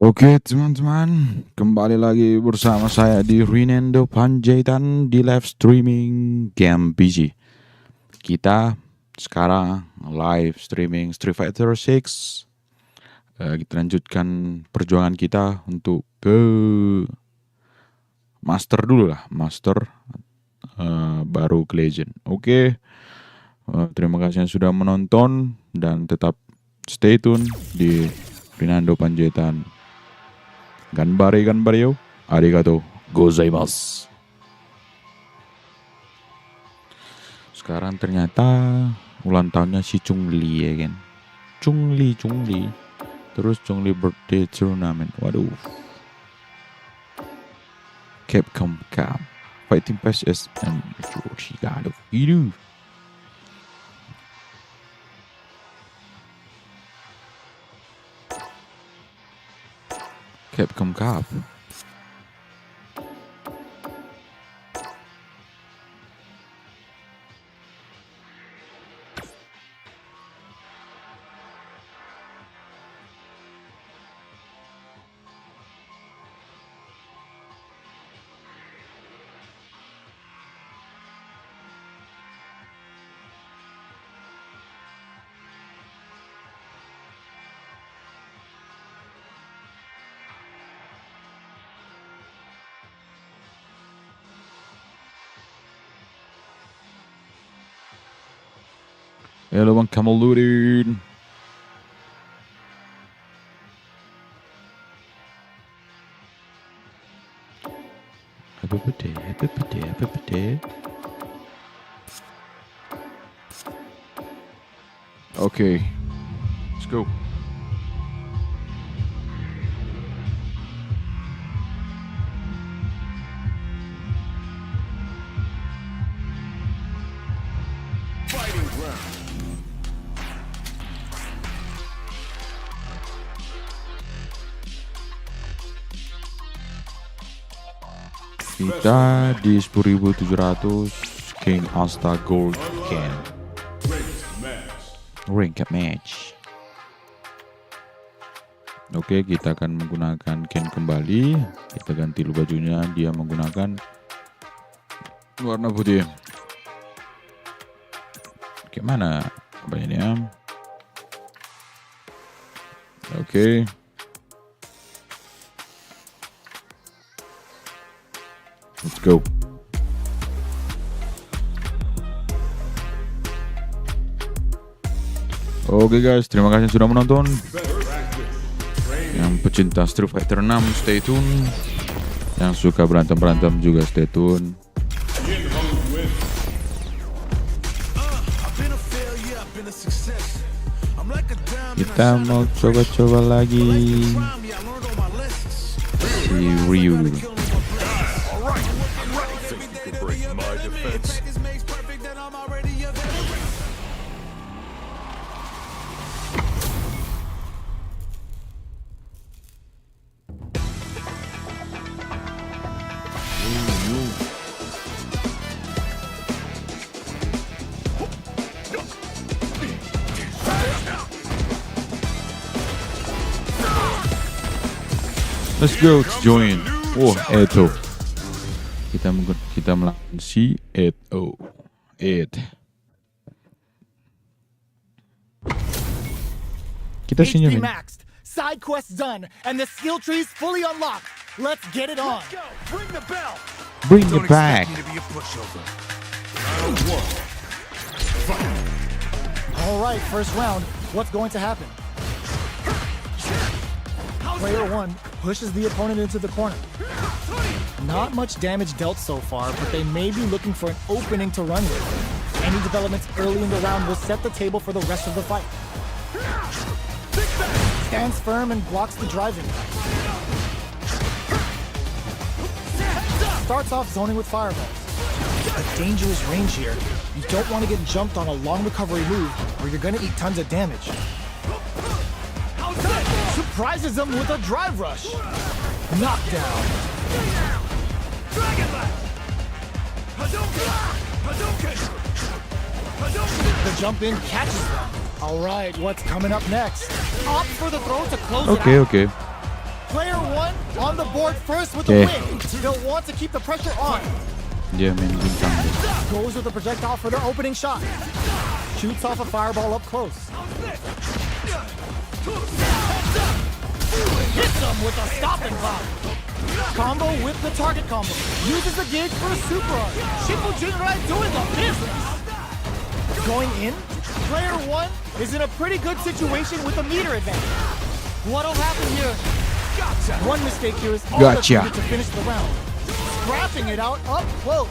Oke teman-teman, kembali lagi bersama saya di Rinendo Panjaitan di live streaming game PC. Kita sekarang live streaming Street Fighter 6. Kita lanjutkan perjuangan kita untuk ke Master dulu lah, Master baru ke Legend. Oke, terima kasih yang sudah menonton dan tetap stay tune di Rinando Panjaitan. Ganbare yo, arigato gozaimasu. Sekarang ternyata ulang tahunnya si Chun-Li ya kan. Chun-Li. Terus Chun-Li birthday tournament. Waduh. Capcom Cup. Fighting Pass SM. Yoshigado. Idu. Capcom Cup. Halo Bang Kamaluddin. Happy birthday. Okay, let's go. Kita di 10.700 King Asta Gold Can Rank match. Oke, kita akan menggunakan Ken kembali. Kita ganti dulu bajunya. Dia menggunakan warna putih. Gimana kabarnya? Oke. Let's go. Oke guys, terima kasih sudah menonton. Yang pecinta Street Fighter 6 stay tune. Yang suka berantem juga stay tune. Kita mau coba-coba lagi si Ryu. Let's go to join. Oh, Eto. Kita melawan si Eto. Kita senyumin. maxed, side quests done, and the skill tree's fully unlocked. Let's get it on. Bring the bell. Bring it back. All right, first round. What's going to happen? Player 1 pushes the opponent into the corner. Not much damage dealt so far, but they may be looking for an opening to run with. Any developments early in the round will set the table for the rest of the fight. Stands firm and blocks the driving. Starts off zoning with fireballs. A dangerous range here. You don't want to get jumped on a long recovery move, or you're going to eat tons of damage. Surprises him with a drive rush. Knockdown. The jump in catches them. All right, what's coming up next? Opt for the throw to close it out. Oke. Player 1 on the board first with Okay. the win. They'll want to keep the pressure on. Dia main bintang dia. Goes with the projectile for their opening shot. Shoots off a fireball up close. Hits them with a stopping block. Combo with the target combo. Uses the gauge for a super art. Shippo Jinrai doing the business. Going in, player 1 is in a pretty good situation with a meter advantage. What'll happen here? One mistake here is all that's Gotcha. needed to finish the round. Scrapping it out up close.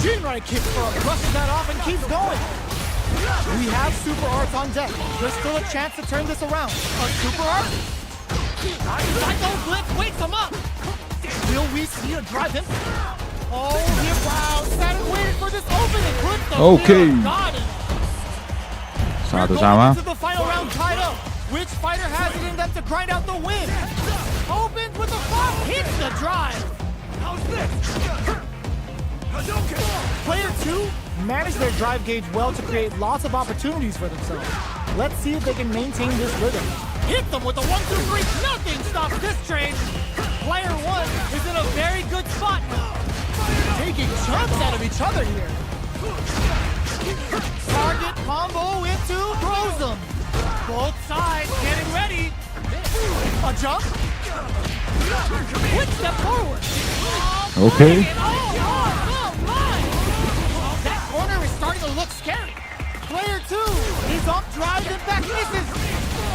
Jinrai kicks for a brushes that off and keeps going. We have super arts on deck. There's still a chance to turn this around. A super art? Psycho Blitz wakes him up. Will we see a drive in? Oh, here, wow. Sat and waited for this opening. Put the Okay. fear of God in. Satu We're sama. going into the final round tied up. Which fighter has it in them to grind out the win? Opens with a flop, hits the drive. How's this? Player 2 managed their drive gauge well to create lots of opportunities for themselves. Let's see if they can maintain this rhythm. Hit them with a 1-2-3. Nothing stops this train. Player 1 is in a very good spot now. Taking chunks out of each other here. Target combo into throws them. Both sides getting ready. A jump. Quick step forward. Okay. Oh my! That corner is starting to look scary. Player 2 is up drive and back misses.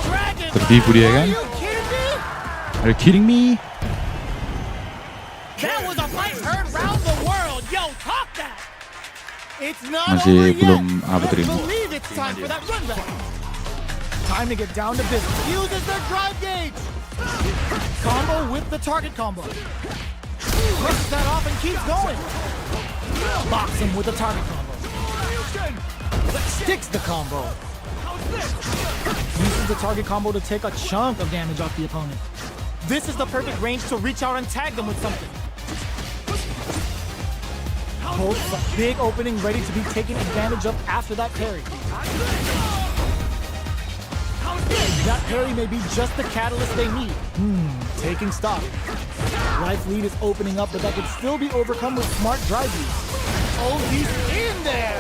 Dragon. Tertipu dia kan? Are you kidding me? Are you kidding me? That was a fight heard round the world. Yo, talk that. It's not Masih over belum yet. apa Let's terima. believe it's time for that run back. Time to get down to business. Uses their drive gauge. Combo with the target combo. Brushes that off and keeps going. Box him with the target combo. Sticks the combo. Uses the target combo to take a chunk of damage off the opponent. This is the perfect range to reach out and tag them with something. Both a big opening ready to be taken advantage of after that parry. That parry may be just the catalyst they need. Taking stock. Life lead is opening up, but that could still be overcome with smart drive use. Oh, he's in there!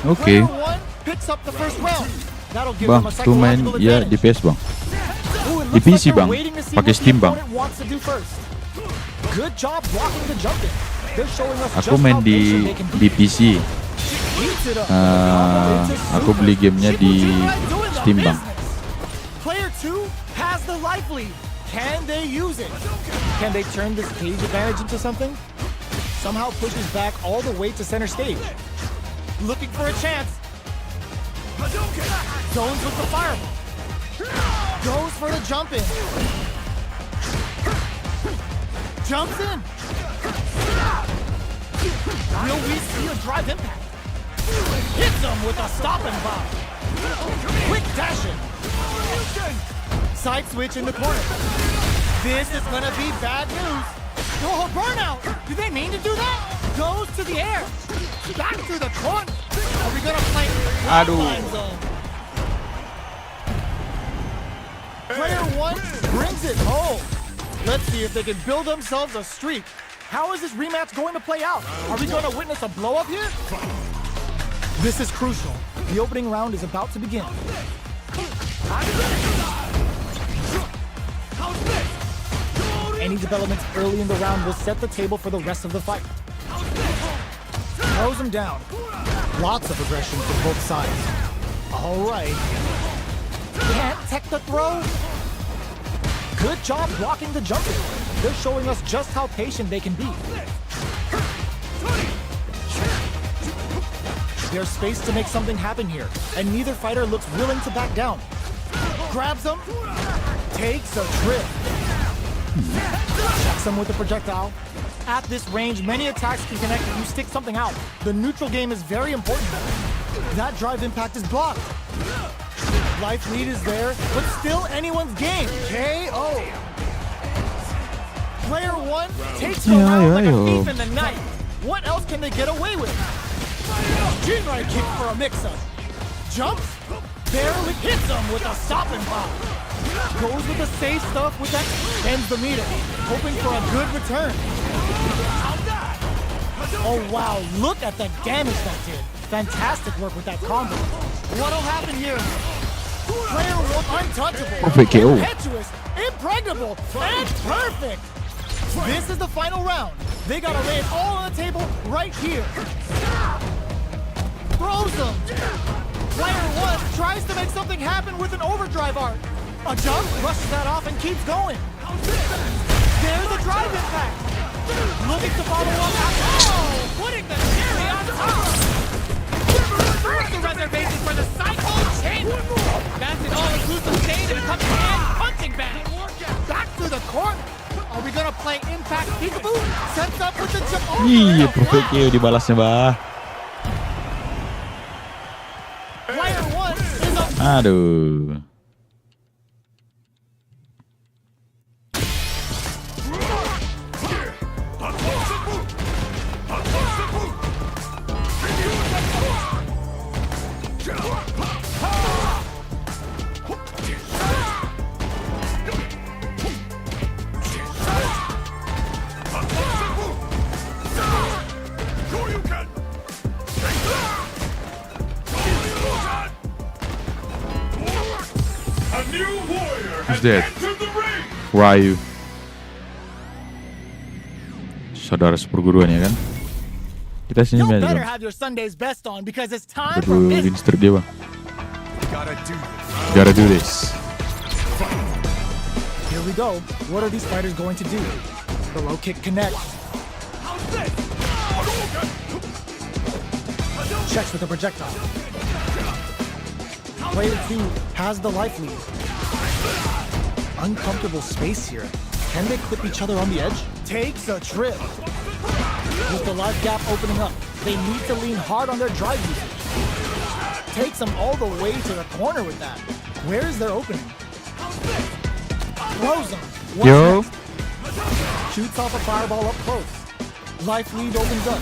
Okay. Player 1 picks up the first round. That'll give Bang, them a tu main psychological ya advantage. di PS bang. Ooh, it Di looks PC, like they're bang. waiting to see Pakai what the Steam, bang. opponent wants to do first. Good job blocking the jump in. They're showing us Aku just main how patient di they can be. PC. Heats it up. Aku beli gamenya di Steam bang. Player 2 has the life lead. Can they use it? Can they turn this cage advantage into something? Somehow pushes back all the way to center stage. Looking for a chance. Zones with the fireball. Goes for the jump in. Jumps in. Will we see a drive impact? Hits him with a stop and bomb. Quick dash in. Side switch in the corner. This is gonna be bad news. Oh, burnout! Did they mean to do that? Goes to the air. Back to the corner. Are we gonna play Aduh. line zone? Player 1 brings it home. Let's see if they can build themselves a streak. How is this rematch going to play out? Are we going to witness a blow up here? This is crucial. The opening round is about to begin. Any developments early in the round will set the table for the rest of the fight. Throws him down. Lots of aggression from both sides. All right. Can't tech the throw. Good job blocking the jump in. They're showing us just how patient they can be. There's space to make something happen here, and neither fighter looks willing to back down. Grabs him, takes a trip. Checks him with the projectile. At this range, many attacks can connect if you stick something out. The neutral game is very important. That drive impact is blocked. Life lead is there, but still anyone's game. KO. Player 1 takes the round like a thief in the night. What else can they get away with? Jinrai kick for a mix-up. Jumps, barely hits him with a stopping block. Goes with the safe stuff with that, ends the meter, hoping for a good return. Oh wow, look at the damage that did. Fantastic work with that combo. What'll happen here? Player one untouchable, Perfect KO. impetuous, impregnable, and perfect. This is the final round. They gotta lay it all on the table right here. Throws them. Player one tries to make something happen with an overdrive art. A jump, brushes that off and keeps going. There's the drive impact. Looking to follow up. Oh, putting the cherry on top. First the reservation for the Cyclone Chamber. That's an all-inclusive stage and it comes in punching bag. Back to the corner. Are we gonna play Impact Peekaboo? Sets up with the jump. Oh, Iya, perfect KO dibalasnya, bah. Player one is a Aduh. Who's that? Ryu. Saudara seperguruan ya kan? Kita sini You aja better bang. have your Sunday's best on because it's time for Aduh, business. instruk dia bang. Gotta do this. Here we go. What are these fighters going to do? The low kick connects. Checks with the projectile. Player 2 has the life lead. Uncomfortable space here. Can they clip each other on the edge? Takes a trip. With the life gap opening up, they need to lean hard on their drive usage. Takes them all the way to the corner with that. Where is their opening? Throws them. What's Yo. next? Shoots off a fireball up close. Life lead opens up.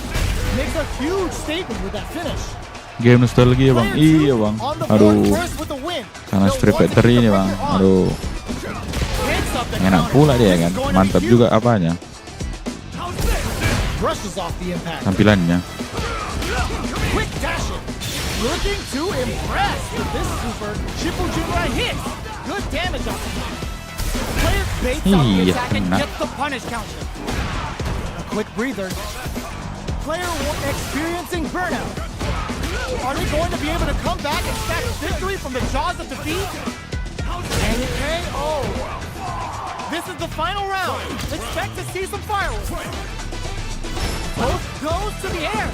Makes a huge statement with that finish. Game nostalgia bang. Player Iya two bang. on the Aduh. board first with the win. Karena They'll Street want to Fighter keep the ini bang. pressure on. Aduh. Hits up the Enak counter. pula dia This kan. is going to be Mantap huge. juga apanya. Brushes off the impact. Tampilannya. Quick dashing. Looking to impress with this super. Shippujinrai hits. Good damage off the top. Player baits out the Iya, attack and kena. gets the punish counter. A quick breather. Player one experiencing burnout. Are they going to be able to come back and stack victory from the jaws of defeat? And it KO. This is the final round. Expect to see some fireworks. Both goes to the air.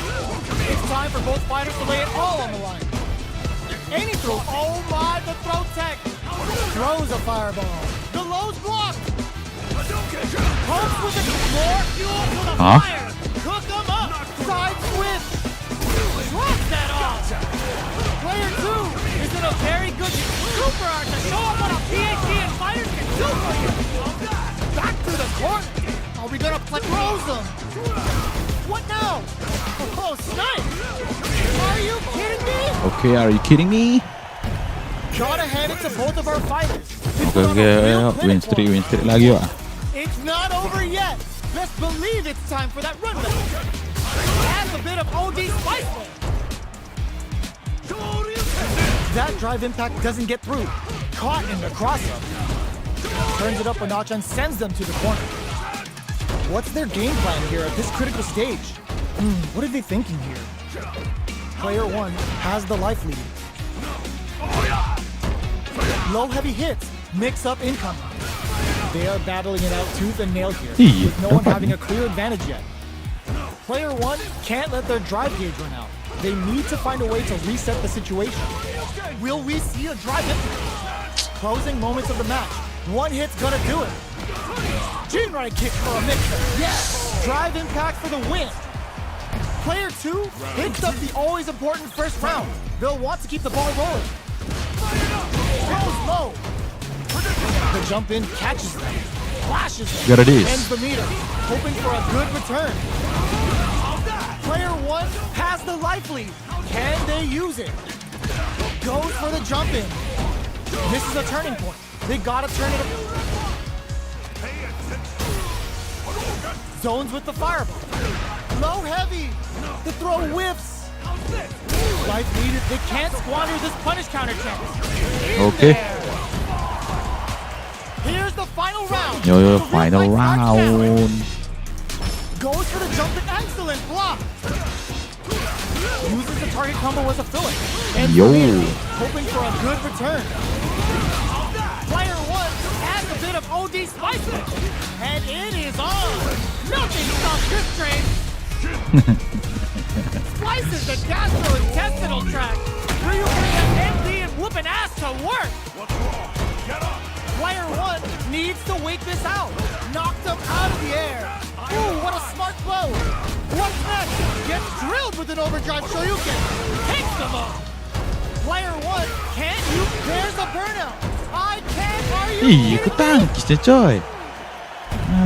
It's time for both fighters to lay it all on the line. And he throws. Oh my, the throw tech. Throws a fireball. The low's blocked. Pumps with it. More fuel to the Huh? fire. Cook them up. Side switch. Drops that off. Player 2 is in a very good super art to show up what a PhD and fighters can do for you. Back to the court. Are we gonna play throws them? What now? Oh, snipe! Are you kidding me? Okay, are you kidding me? Gotta hand it to both of our fighters. They Oke put on oke, a real ayo win clinic streak lagi wah. It's not over yet. Best believe it's time for that run back. Adds a bit of OD spice there. That drive impact doesn't get through. Caught in the cross-up. Turns it up a notch and sends them to the corner. What's their game plan here at this critical stage? What are they thinking here? Player 1 has the life lead. Low heavy hits, mix up incoming. They are battling it out tooth and nail here, Iya, with no one dapat having nih. a clear advantage yet. Player 1 can't let their drive gauge run out. They need to find a way to reset the situation. Will we see a drive hit? Closing moments of the match. One hit's gonna do it. Jinrai kick for a mixer. Yes! Drive impact for the win. Player 2 hits up the always important first round. They'll want to keep the ball rolling. Goes low. The jump in catches them. Flashes them. Got it is. Ends the meter. Hoping for a good return. Player 1 has the life lead. Can they use it? Goes for the jump in. This is a turning point. They gotta turn it. Zones with the fireball. Low heavy. The throw whiffs. Life leader. They can't squander this punish counter chance. In Okay. there. Here's the final round. Yo, The final Red Light Dark Challenge. round. Goes for the jump in. Excellent block. Uses the target combo as a filler. And Yo. Samir, hoping for a good return. Player one adds a bit of OD spice. And it is on. Nothing stops this train. Slices the gastrointestinal tract. Ryu bringing MD and whooping ass to work. What's wrong? Get up! Player one needs to wait this out. Knocked him out of the air. Ooh, what a smart blow. What's next? Gets drilled with an overdrive Shoryuken. Takes them off. Player one, can't you? There's a burnout. I can't. Are you Ih, kidding me? ketangkis dia coy.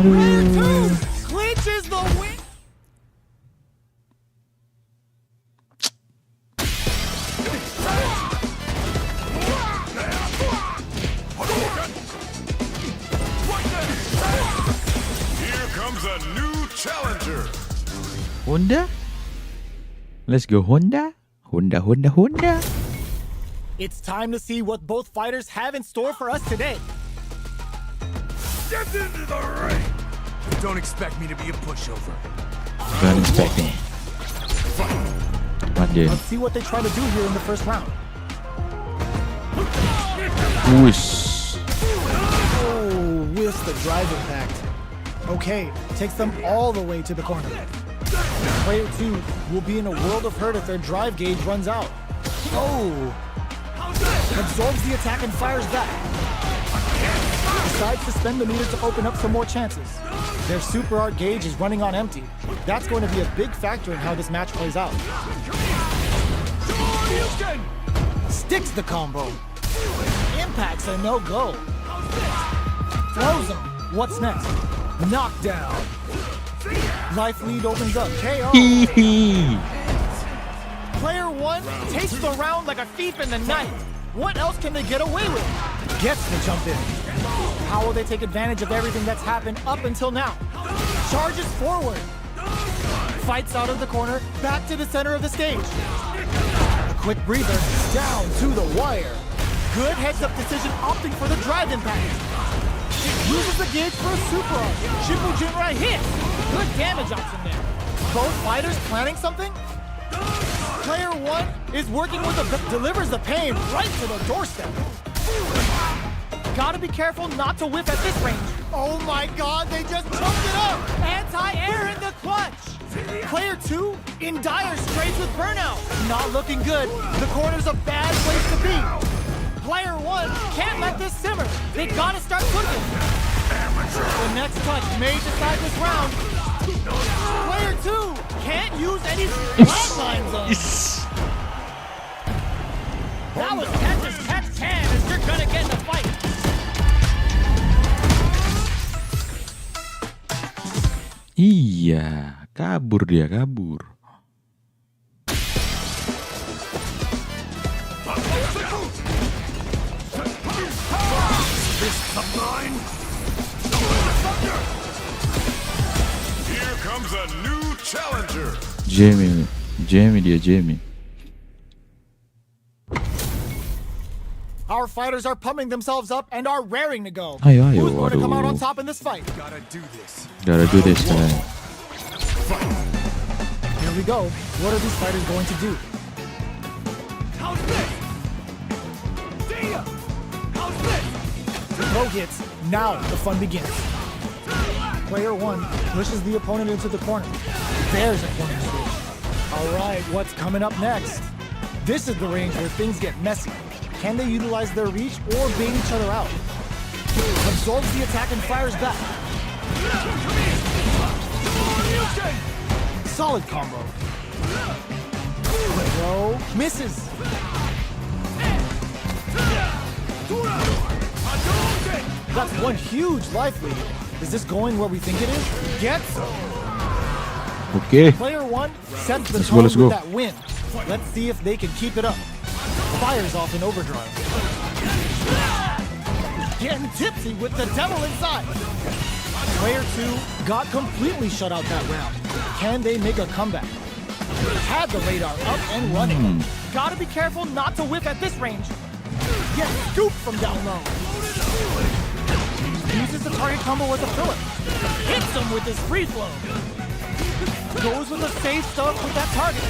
Player Aduh. two clinches the win. Here comes a new challenger. Honda? Let's go Honda. Honda. It's time to see what both fighters have in store for us today. Get into the ring. Don't expect me to be a pushover. Don't expect me. What then? Let's see what they try to do here in the first round. Wish. Oh, whiffs the drive impact. Okay, takes them all the way to the corner. Player two will be in a world of hurt if their drive gauge runs out. Oh! Absorbs the attack and fires back. Decides to spend the meter to open up some more chances. Their super art gauge is running on empty. That's going to be a big factor in how this match plays out. Sticks the combo. Impacts a no-go. Throws him. What's next? Knockdown. Life lead opens up. KO. Hee hee. Player one takes the round like a thief in the night. What else can they get away with? Gets the jump in. How will they take advantage of everything that's happened up until now? Charges forward. Fights out of the corner, back to the center of the stage. A quick breather, down to the wire. Good heads-up decision, opting for the drive impact. Uses the gauge for a super art. Shippo Jinrai hits. Good damage option there. Both fighters planning something? Player one is working with delivers the pain right to the doorstep. Gotta be careful not to whiff at this range. Oh my god, they just choked it up! Anti-air in the clutch! Player two in dire straits with burnout. Not looking good. The corner's a bad place to be. Player one can't let this simmer. They gotta start cooking. The next touch may decide this round. Player two can't use any flatline zones. That was catch as catch can as you're gonna get in the fight. Iya, kabur dia, kabur. Here comes a new challenger. Jamie dia, Jamie. Our fighters are pumping themselves up and are raring to go. Ayo, ayo, Who's going to come out on aduh. top in this fight? Gotta do this. Gotta do this guy. Here we go. What are these fighters going to do? How's this? Dia! How's this? Throw hits. Now the fun begins. Player one pushes the opponent into the corner. There's a corner switch. All right, what's coming up next? This is the range where things get messy. Can they utilize their reach or bait each other out? Absorbs the attack and fires back. Solid combo. Throw misses. That's one huge life lead. Is this going where we think it is? Gets Oke. player one sets the Let's go, tone let's with go. that win. Let's see if they can keep it up. fires off in overdrive. Getting tipsy with the devil inside. Player 2 got completely shut out that round. Can they make a comeback? Had the radar up and running. Gotta be careful not to whiff at this range. Gets scooped from down low. Uses the target combo with a Philip. Hits him with his free flow. Goes with the safe stuff with that target.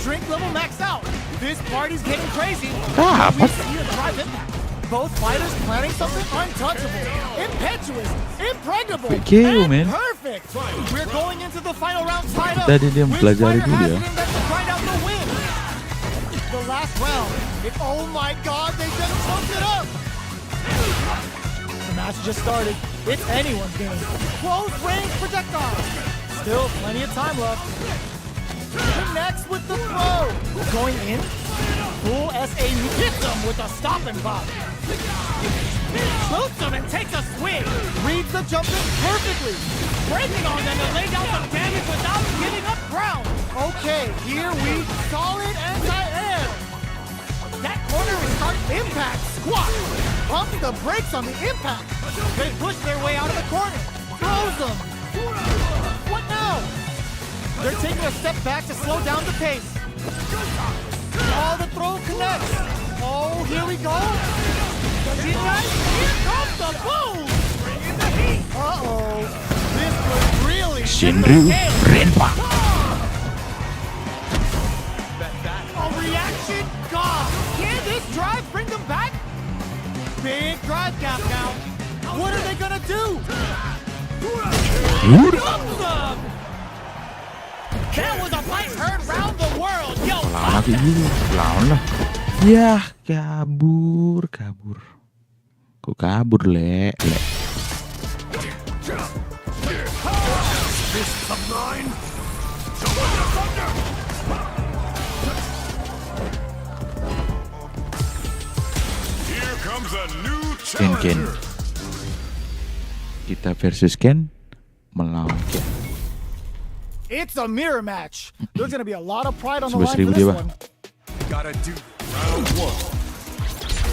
Drink level maxed out. This party's getting crazy. We see a drive impact. Both fighters planning something untouchable, impetuous, impregnable, Begitu, and men. perfect. We're going into the final round tied up. Tadi dia Which mempelajari fighter dulu has ya. it in them to grind out the win? The last round. Oh my God, they just choked it up. The match just started. It's anyone's game. Close range projectile. Still plenty of time left. Connects with the throw. Going in. Full SA hits him with a stop and pop. Shoots him and takes a swing. Reads the jump in perfectly. Breaking on them to lay down some damage without giving up ground. Okay, here we solid anti-air. That corner is start impact squat. Pumps the brakes on the impact. They push their way out of the corner. Throws them. What now? They're taking a step back to slow down the pace. Oh, the throw connects. Oh, here we go. Here comes the boom. Uh-oh. This could really Shinryu Renpa. A reaction gone. Can this drive bring them back? Big drive gap now. What are they gonna do? Dumps them. That was a fight heard round the world. Yo, Lawan aku gitu, lawan lah. Yah, kabur. Kok kabur, Le? This of mine. Here comes a new Ken. challenger. Kita versus Ken melawan Ken. it's a mirror match. There's gonna be a lot of pride on the Sebelas line ribu for this dia, Bang. one. Gotta do round one.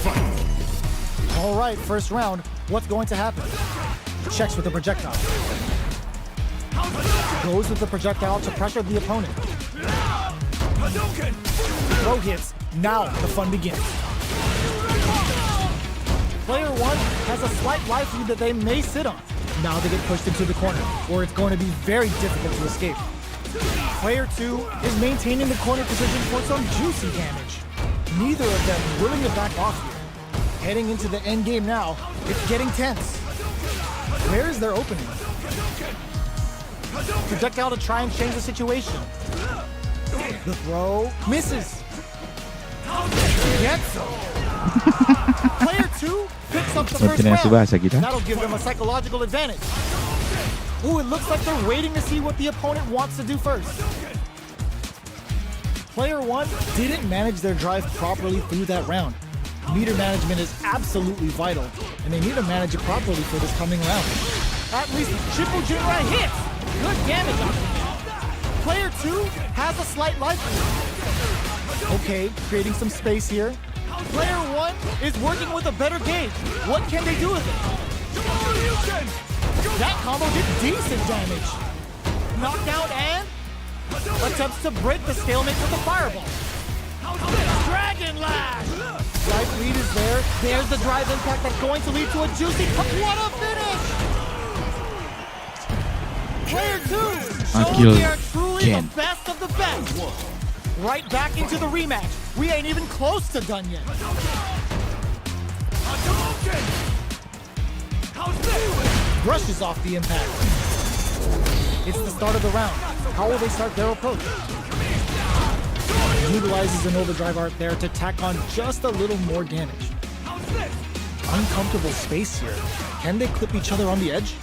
Fight. All right, first round. What's going to happen? Checks with the projectile. Goes with the projectile to pressure the opponent. Hadouken. Throw hits. Now the fun begins. Player 1 has a slight life lead that they may sit on. Now they get pushed into the corner, or it's going to be very difficult to escape. Player 2 is maintaining the corner position for some juicy damage. Neither of them willing to back off here. Heading into the end game now, it's getting tense. Where is their opening? Projectile to try and change the situation. The throw misses. Gets him. Player 2 picks up the first Martinez round. bahasa kita. That'll give them a psychological advantage. Ooh, it looks like they're waiting to see what the opponent wants to do first. Player 1 didn't manage their drive properly through that round. Meter management is absolutely vital, and they need to manage it properly for this coming round. At least Triple Jinrai hits! Good damage on him. Player 2 has a slight life lead. Okay, creating some space here. Player 1 is working with a better gauge. What can they do with it? That combo did decent damage. Knockdown and attempts to break the stalemate with the fireball. Dragon Lash! Life lead is there. There's the drive impact that's going to lead to a juicy... What a finish! Player 2 Akil showing they are truly Ken. the best of the best. Right back into the rematch. We ain't even close to done yet. Brushes off the impact. It's the start of the round. How will they start their approach? Utilizes an overdrive art there to tack on just a little more damage. Uncomfortable space here. Can they clip each other on the edge?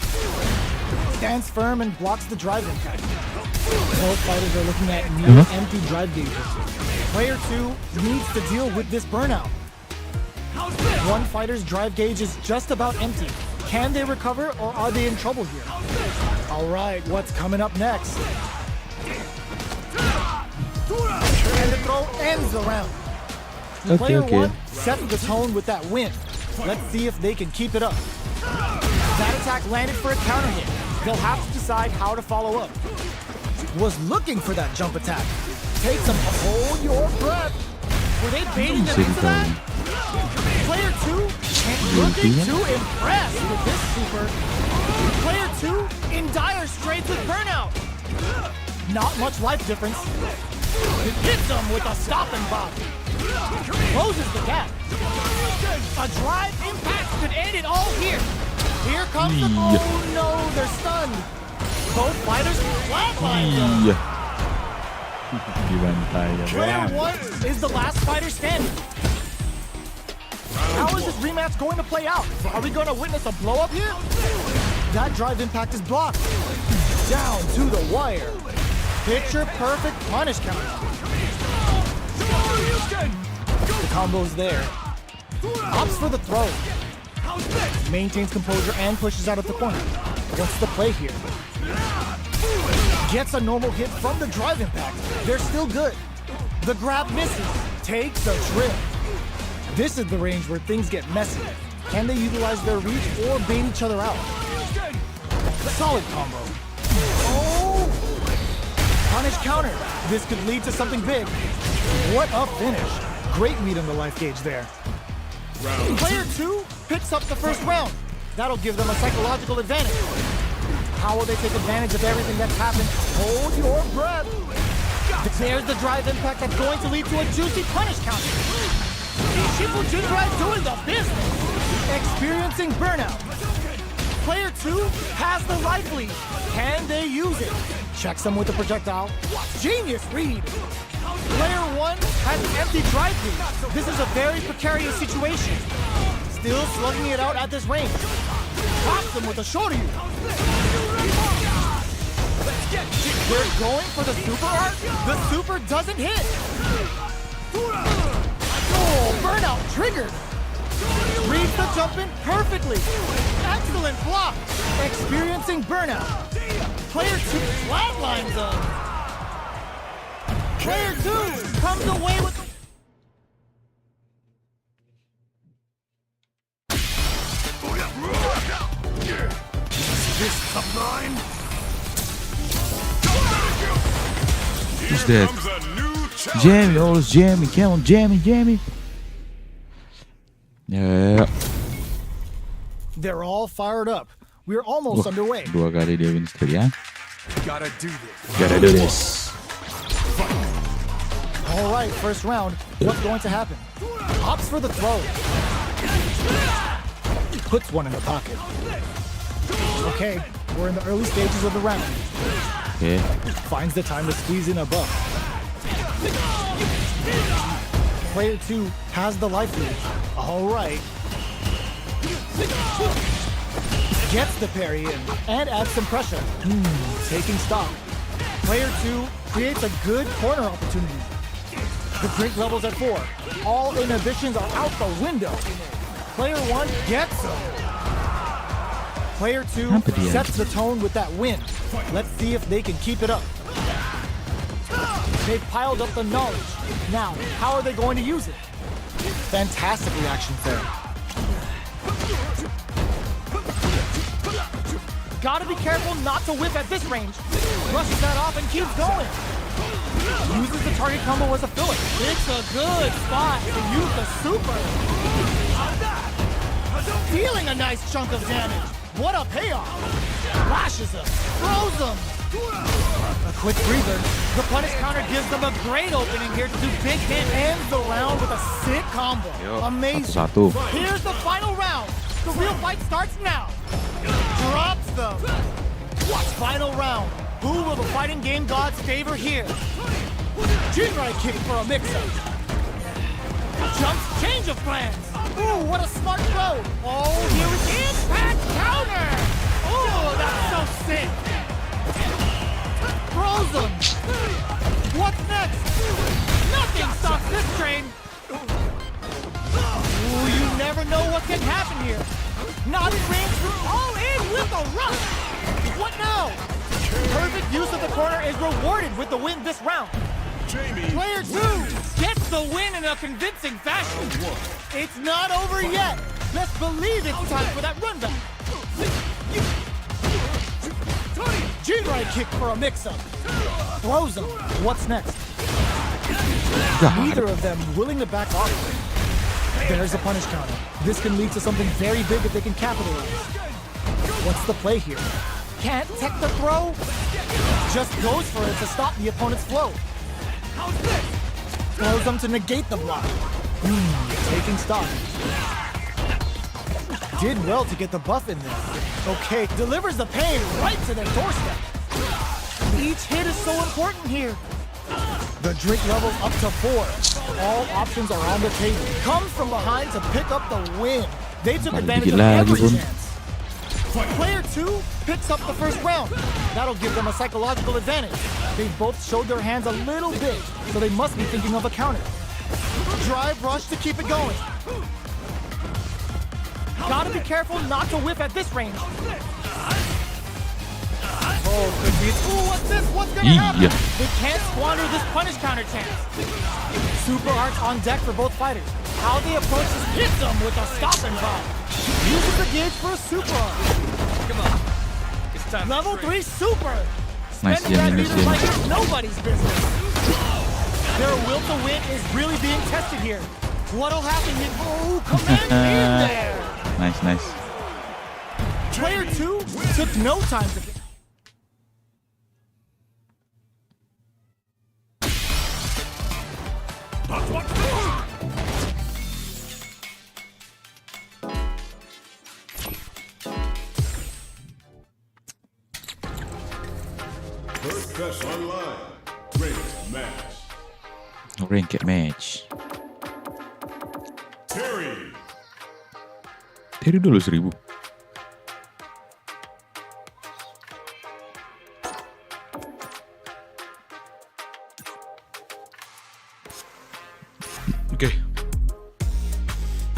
Stands firm and blocks the drive impact. Both fighters are looking at near empty drive gauges. Player 2 needs to deal with this burnout. One fighter's drive gauge is just about empty. Can they recover, or are they in trouble here? All right, what's coming up next? And the throw ends the round. Oke, Player oke. one sets the tone with that win. Let's see if they can keep it up. That attack landed for a counter hit. They'll have to decide how to follow up. Was looking for that jump attack. Take some, hold your breath. Were they baiting them Bisa into that? ditahu. Player two looking to impress with this super. Player two in dire straits with burnout. Not much life difference. It hits him with a stop and bop. Closes the gap. A drive impact could end it all here. Here comes the. Iya. Oh no, they're stunned. Both fighters flatline them. Iya. Dibantai ya. Player one is the last fighter standing. How is this rematch going to play out? Are we going to witness a blow up here? That drive impact is blocked. Down to the wire. Picture perfect punish counter. The combo's there. Opts for the throw. Maintains composure and pushes out of the corner. What's the play here? Gets a normal hit from the drive impact. They're still good. The grab misses. Takes a trip. This is the range where things get messy. Can they utilize their reach or bait each other out? Solid combo. Oh! Punish counter. This could lead to something big. What a finish. Great meat on the life gauge there. Player two picks up the first round. That'll give them a psychological advantage. How will they take advantage of everything that's happened? Hold your breath. There's the drive impact that's going to lead to a juicy punish counter. Ishifu Jinrai doing the business. Experiencing burnout. Player two has the life lead. Can they use it? Checks them with the projectile. Genius read. Player one has an empty drive lead. This is a very precarious situation. Still slugging it out at this range. Pops them with a shoulder. They're going for the super art. The super doesn't hit. Oh, burnout triggered. Reads the jump in perfectly. Excellent block. Experiencing burnout. Player two flatlines them. Player two comes away with. This up line. Who's that? Jamie, oh it's Jamie, come on Jamie. Ya, They're all fired up. We're almost underway. 2 kali dia win streak ya. Gotta do this. Gotta do this. All right, first round. What's going to happen? Opts for the throw. Puts one in the pocket. Okay, we're in the early stages of the round. Oke. Finds the time to squeeze in a buff. Player two has the life lead. All right. Gets the parry in and adds some pressure. Taking stock. Player two creates a good corner opportunity. The drink level's at 4. All inhibitions are out the window. Player one gets them. Player two Apa dia? sets the tone with that win. Let's see if they can keep it up. They've piled up the knowledge. Now, how are they going to use it? Fantastic reactions there. Gotta be careful not to whip at this range. Brushes that off and keeps going. Uses the target combo as a filler. It's a good spot to use the super. Dealing a nice chunk of damage. What a payoff. Lashes him. Throws him. A quick breather. The punish counter gives them a great opening here to do big hit. Ends the round with a sick combo. Amazing. 1-1. Here's the final round. The real fight starts now. Drops them. Watch final round. Who will the fighting game gods favor here? Jinrai kick for a mix-up. Jumps, change of plans. Ooh, what a smart throw. Oh, here is impact counter. Ooh, that's so sick. Throws him. What's next? Nothing stops this train. Ooh, you never know what can happen here. Not in range, all in with a rush. What now? Perfect use of the corner is rewarded with the win this round. Jamie. Player two gets the win in a a convincing fashion. It's not over yet. Let's believe it's time for that run back. G-right kick for a mix-up. Throws him. What's next? Neither of them willing to back off. There's a punish counter. This can lead to something very big if they can capitalize. What's the play here? Can't tech the throw? Just goes for it to stop the opponent's flow. Throws them to negate the block. Taking stock. Did well to get the buff in there. Okay, delivers the pain right to their doorstep. Each hit is so important here. The drink level's up to 4. All options are on the table. Comes from behind to pick up the win. They took advantage of every chance. Player 2 picks up the first round. That'll give them a psychological advantage. They both showed their hands a little bit, so they must be thinking of a counter. Drive rush to keep it going. Gotta be careful not to whiff at this range. Oh, could be. Ooh, what's this? What's gonna happen? They can't squander this punish counter chance. Super arts on deck for both fighters. How they approach this hits them with a stop and bomb. Uses the gauge for a super art. Come on. It's time. Level 3 super. Spending that meter like it's nobody's business. Their will to win is really being tested here. What'll happen here? Oh, command in there. Nice. Player 2 took no time to get. First best online. Ranked match. Ranked match. Terry. Terry dulu 1000. Oke.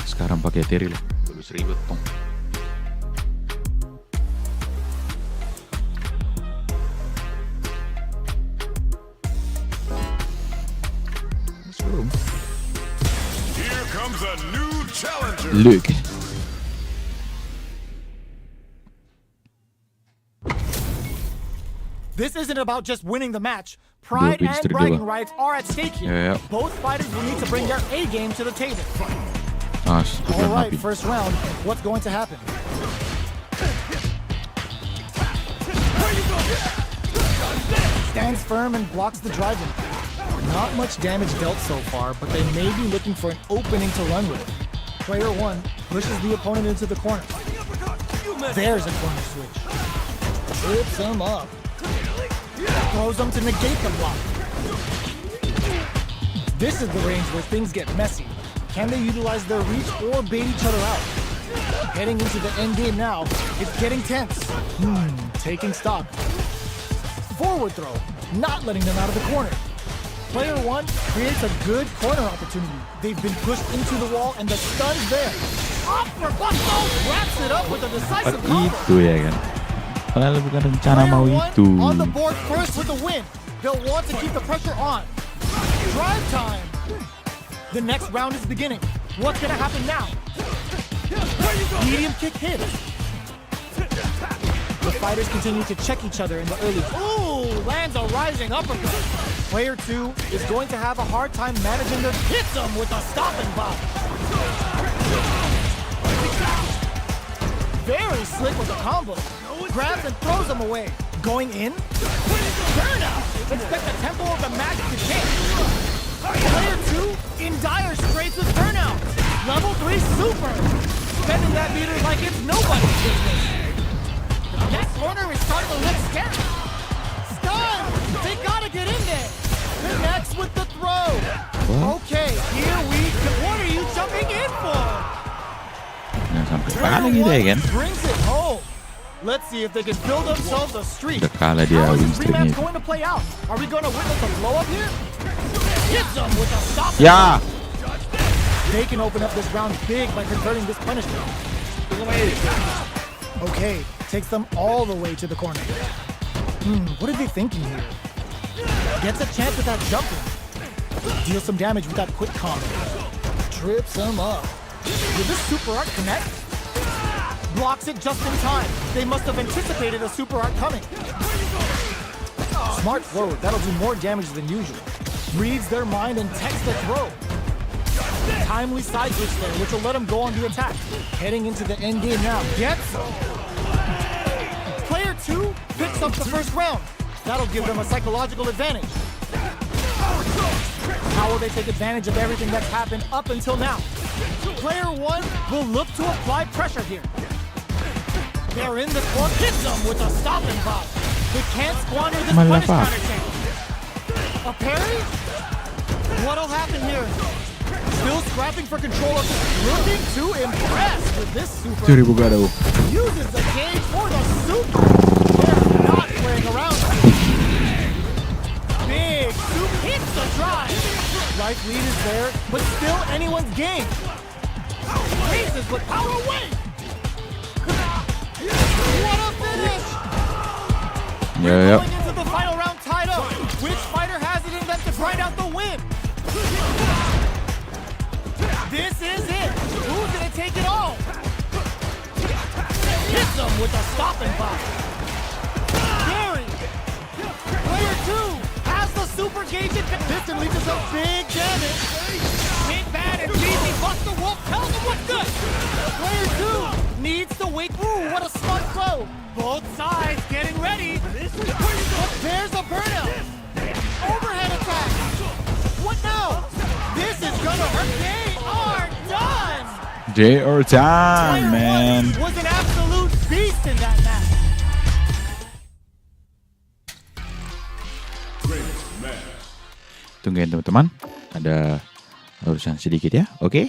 Sekarang pakai Terry lah. Dulu 1000 tong. Here comes a new challenger. Luke. This isn't about just winning the match. Pride and bragging rights are at stake here. Yeah. Both fighters will need to bring their A game to the table. Ah, All right, first round. What's going to happen? Stands firm and blocks the drive-in. Not much damage dealt so far, but they may be looking for an opening to run with. Player 1 pushes the opponent into the corner. There's a corner switch. Trips him up. Throws them to negate the block. This is the range where things get messy. Can they utilize their reach or bait each other out? Heading into the end game now, it's getting tense. Taking stock. Forward throw, not letting them out of the corner. Player 1 creates a good corner opportunity. They've been pushed into the wall and the stun's there. Up for Busto, wraps it up with a decisive combo. Itu ya kan. Padahal bukan rencana mau itu. On the board first with the win. They'll want to keep the pressure on. Drive time. The next round is beginning. What's gonna happen now? Medium kick hits. The fighters continue to check each other in the early. Ooh, lands a rising uppercut. Player 2 is going to have a hard time managing their hits him with a stop and block. Very slick with a combo. Grabs and throws him away. Going in. Burnout. Expect the tempo of the match to change. Player 2 in dire straits with burnout. Level 3 super. Spending that meter like it's nobody's business. That corner is starting to look scary. Stun! They gotta get in there. Connects with the throw. Okay, here we go. What are you jumping in for? Sampai kalah gitu ya kan. Brings it home. Let's see if they can build themselves a streak. Udah kalah dia How is win this rematch streaknya. going to play out? Are we going to witness a blow up here? Hits them with a stop. Ya. They can open up this round big by converting this punishment. Okay, takes them all the way to the corner. What are they thinking here? Gets a chance with that jumping. Deal some damage with that quick combo. Trips him up. Did this super art connect? Blocks it just in time. They must have anticipated a super art coming. Smart throw. That'll do more damage than usual. Reads their mind and techs the throw. Timely side switch there, which will let him go on the attack. Heading into the end game now. Gets Player 2 picks up the first round. That'll give them a psychological advantage. How will they take advantage of everything that's happened up until now? Player 1 will look to apply pressure here. They're in the court. Hits them with a stop and pop. They can't squander this punish Malapak. counter chain. A parry? What'll happen here? Still scrapping for control of this. Looking to impress with this super. 2000 gado. Uses the gauge for the super. They're not playing around. Big soup hits the drive. Life lead is there, but still anyone's game. Raises with power away. What a finish! Yep. Going into the final round tied up. Which fighter has it in them to grind out the win? This is it. Who's gonna take it all? Hits them with a stop and pop. Gary. Player 2 has the super gauge advantage. This unleashes a big damage. Big bad and beefy Buster Wolf tells him what's good. Player 2 needs to wait. Ooh, what a smart throw. Both sides getting ready. But there's a burnout. Overhead attack. What now? This is gonna hurt. They are done. They are done, Player man. 1 was an absolute beast in that match. Great match. Tungguin teman-teman. Ada urusan sedikit ya. Oke.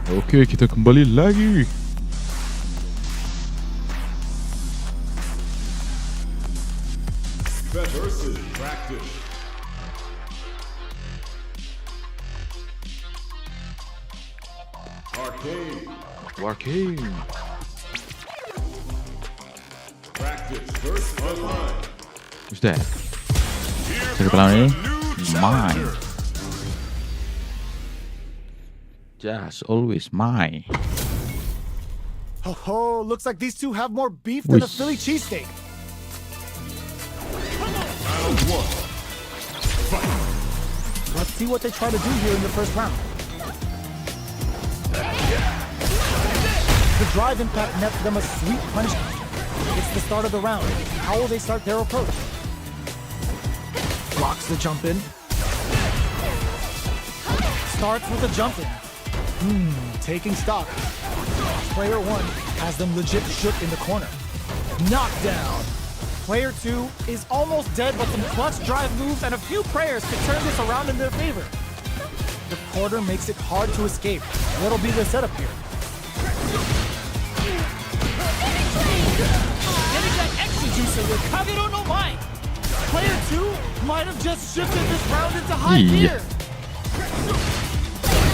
Oke, kita kembali lagi. Versus practice. Arcane. Working. Practice first online. Who's that? Here Siapa comes ini? a new Mine. challenger. Just always mine. Oh, looks like these two have more beef than a Whis. Philly cheesesteak. Round one. Let's see what they try to do here in the first round. The drive impact nets them a sweet punishment. It's the start of the round. How will they start their approach? Blocks the jump in. Starts with a jump in. Taking stock. Player 1 has them legit shook in the corner. Knockdown. Player 2 is almost dead, but some clutch drive moves and a few prayers could turn this around in their favor. The quarter makes it hard to escape. What'll be the setup here? Getting that extra juicer with Kagero no Mai. Player 2 might have just shifted this round into high Yeah. gear.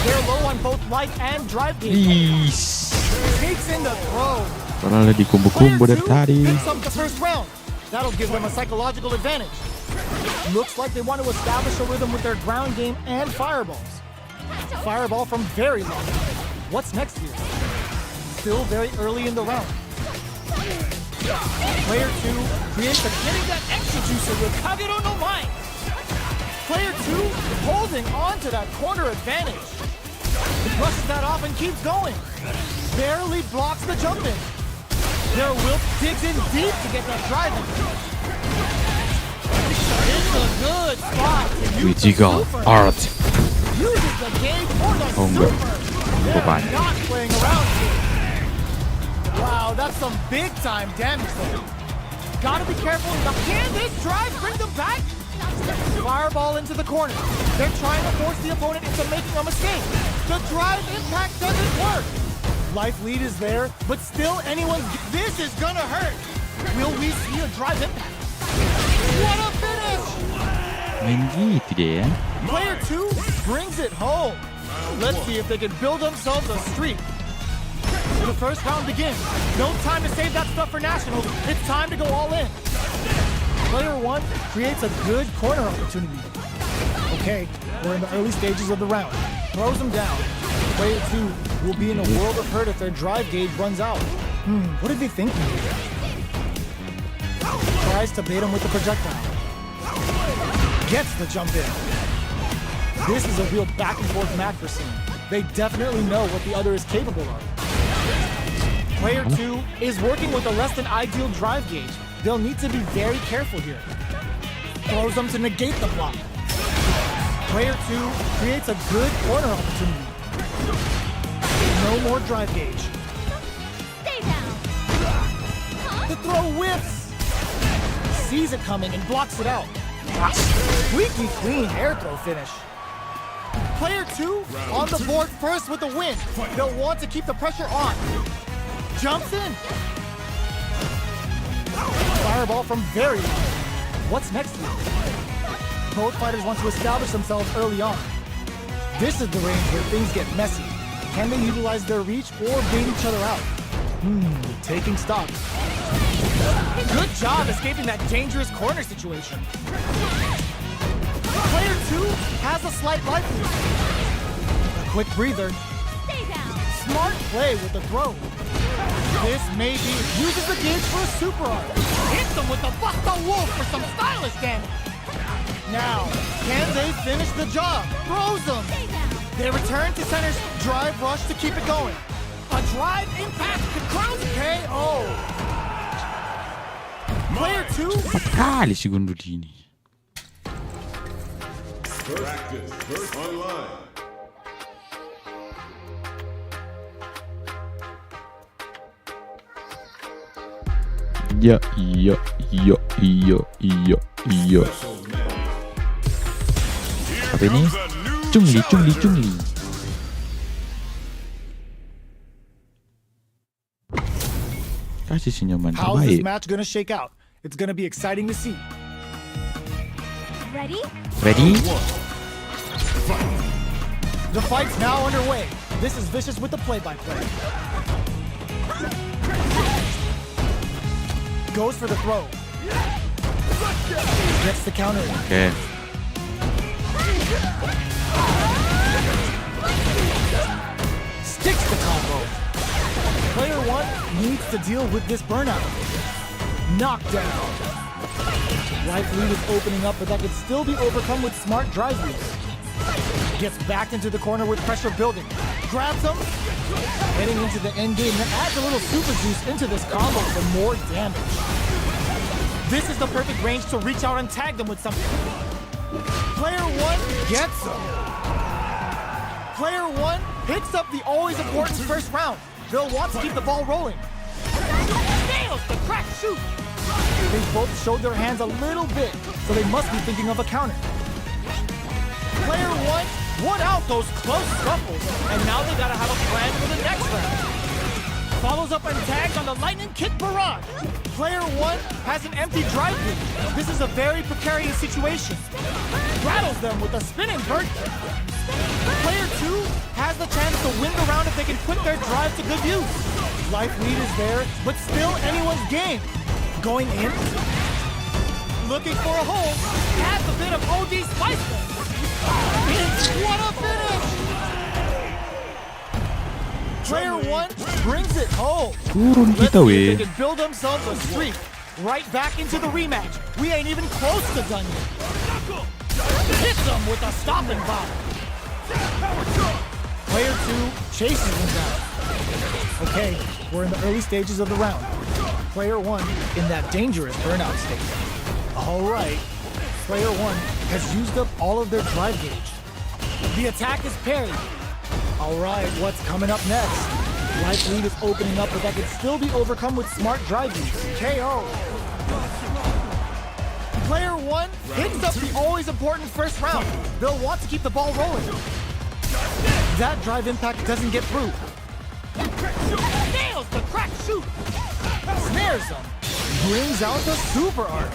They're low on both life and drive gauge. Is. Takes in the throw. Padahal di kumbu-kumbu Player dari 2 tadi. picks up the first round. That'll give them a psychological advantage. Looks like they want to establish a rhythm with their ground game and fireballs. Fireball from very long. What's next here? Still very early in the round. Player 2 creates a Getting that extra juicer with Kagero no Mai. Player 2 holding on to that corner advantage. Brushes that off and keeps going. Barely blocks the jump in. Their Wilk digs in deep to get that drive in. It's a good spot to use the Critical super. art. Uses the gauge for the Oh, enggak. super. They're Beban. not playing around here. Wow, that's some big time damage there. Gotta be careful. Can this drive bring them back? Fireball into the corner. They're trying to force the opponent into making a mistake. The drive impact doesn't work. Life lead is there, but still anyone. This is gonna hurt. Will we see a drive impact? What a finish! Main gitu deh ya. Player 2 brings it home. Let's see if they can build themselves a streak. The first round begins. No time to save that stuff for nationals. It's time to go all in. Player 1 creates a good corner opportunity. Okay, we're in the early stages of the round. Throws them down. Player 2 will be in a world of hurt if their drive gauge runs out. What are they thinking here? Tries to bait him with the projectile. Gets the jump in. This is a real back and forth match for Sim. They definitely know what the other is capable of. Player 2 is working with a less than ideal drive gauge. They'll need to be very careful here. Throws them to negate the block. Player 2 creates a good corner opportunity. No more drive gauge. Stay down. The throw whiffs. Sees it coming and blocks it out. Squeaky clean air throw finish. Player 2 on the board first with the win. They'll want to keep the pressure on. Jumps in. Fireball from very long. What's next here? Both fighters want to establish themselves early on. This is the range where things get messy. Can they utilize their reach or bait each other out? Taking stock. Good job escaping that dangerous corner situation. Player 2 has a slight life lead. A quick breather. Stay down. Smart play with the throw. This may be uses the gauge for a super art. Hits them with the Busta Wolf for some stylish damage. Now, can they finish the job? Throws them. Stay down. They return to center's drive rush to keep it going. A drive impact to crown KO. Player 2 Kali si Gunduli ini. Practice first online. Iya, iya, iya, iya, iya, iya. Apa ini? Chungli, Chungli, Chungli. Kasih senyuman How's this terbaik. match gonna shake out? It's gonna be exciting to see. Ready? Ready? The fight's now underway. This is Vicious with the play-by-play. Goes for the throw. Gets the counter. Oke. Sticks the combo. Player one needs to deal with this burnout. Knockdown. Life lead is opening up, but that could still be overcome with smart drive use. Gets backed into the corner with pressure building. Grabs him. Heading into the end game. That adds a little super juice into this combo for more damage. This is the perfect range to reach out and tag them with something. Player one gets him. Player one picks up the always important first round. They'll want to keep the ball rolling. Nails the crack shoot. They both showed their hands a little bit, so they must be thinking of a counter. Player one won out those close scuffles, and now they gotta have a plan for the next round. Follows up and tags on the lightning kick barrage. Player one has an empty drive lead. This is a very precarious situation. Rattles them with a spinning bird kick. Player two has the chance to win the round if they can put their drive to good use. Life lead is there, but still anyone's game. Going in, looking for a hole, Adds a bit of OD spice. what a finish! Player one brings it home. Turun Let's kita see if weh. they can build themselves a streak. Right back into the rematch. We ain't even close to done yet. Hits them with a stopping bomb. Player two chases him down. Okay, we're in the early stages of the round. Player one in that dangerous burnout state. All right, player one has used up all of their drive gauge. The attack is parried. All right, what's coming up next? Life lead is opening up, but that could still be overcome with smart drive use. KO. Player one picks up the always important first round. They'll want to keep the ball rolling. That drive impact doesn't get through. Nails the crack shoot. Snares them. Brings out the super art.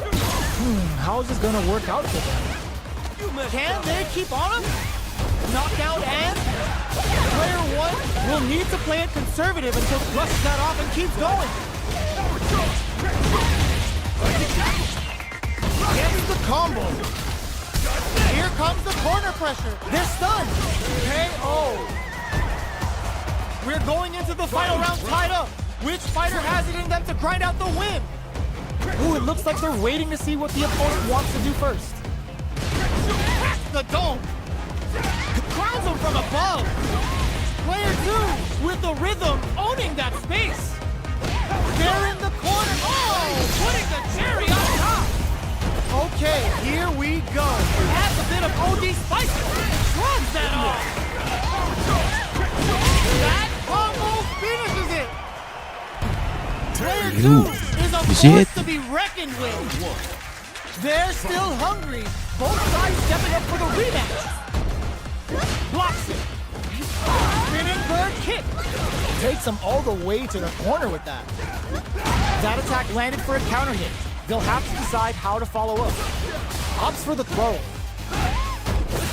How is this gonna work out for them? Can they keep on him? Knockout and player one will need to play it conservative until flushes that off and keeps going. Gets the combo. Here comes the corner pressure. They're stunned. KO. We're going into the final round tied up. Which fighter has it in them to grind out the win? Ooh, it looks like they're waiting to see what the opponent wants to do first. Crack the dome. Crowns him from above. Player two with the rhythm owning that space. They're in the corner. Oh, Putting the cherry on top. okay, here we go. Adds a bit of OD spice. Shrugs that off. That combo finishes it. Player Ew. two is a You see force it? to be reckoned with. They're still hungry. Both sides stepping up for the rematch. Blocks it. Spinning bird kick. Takes them all the way to the corner with that. That attack landed for a counter hit. They'll have to decide how to follow up. Opts for the throw.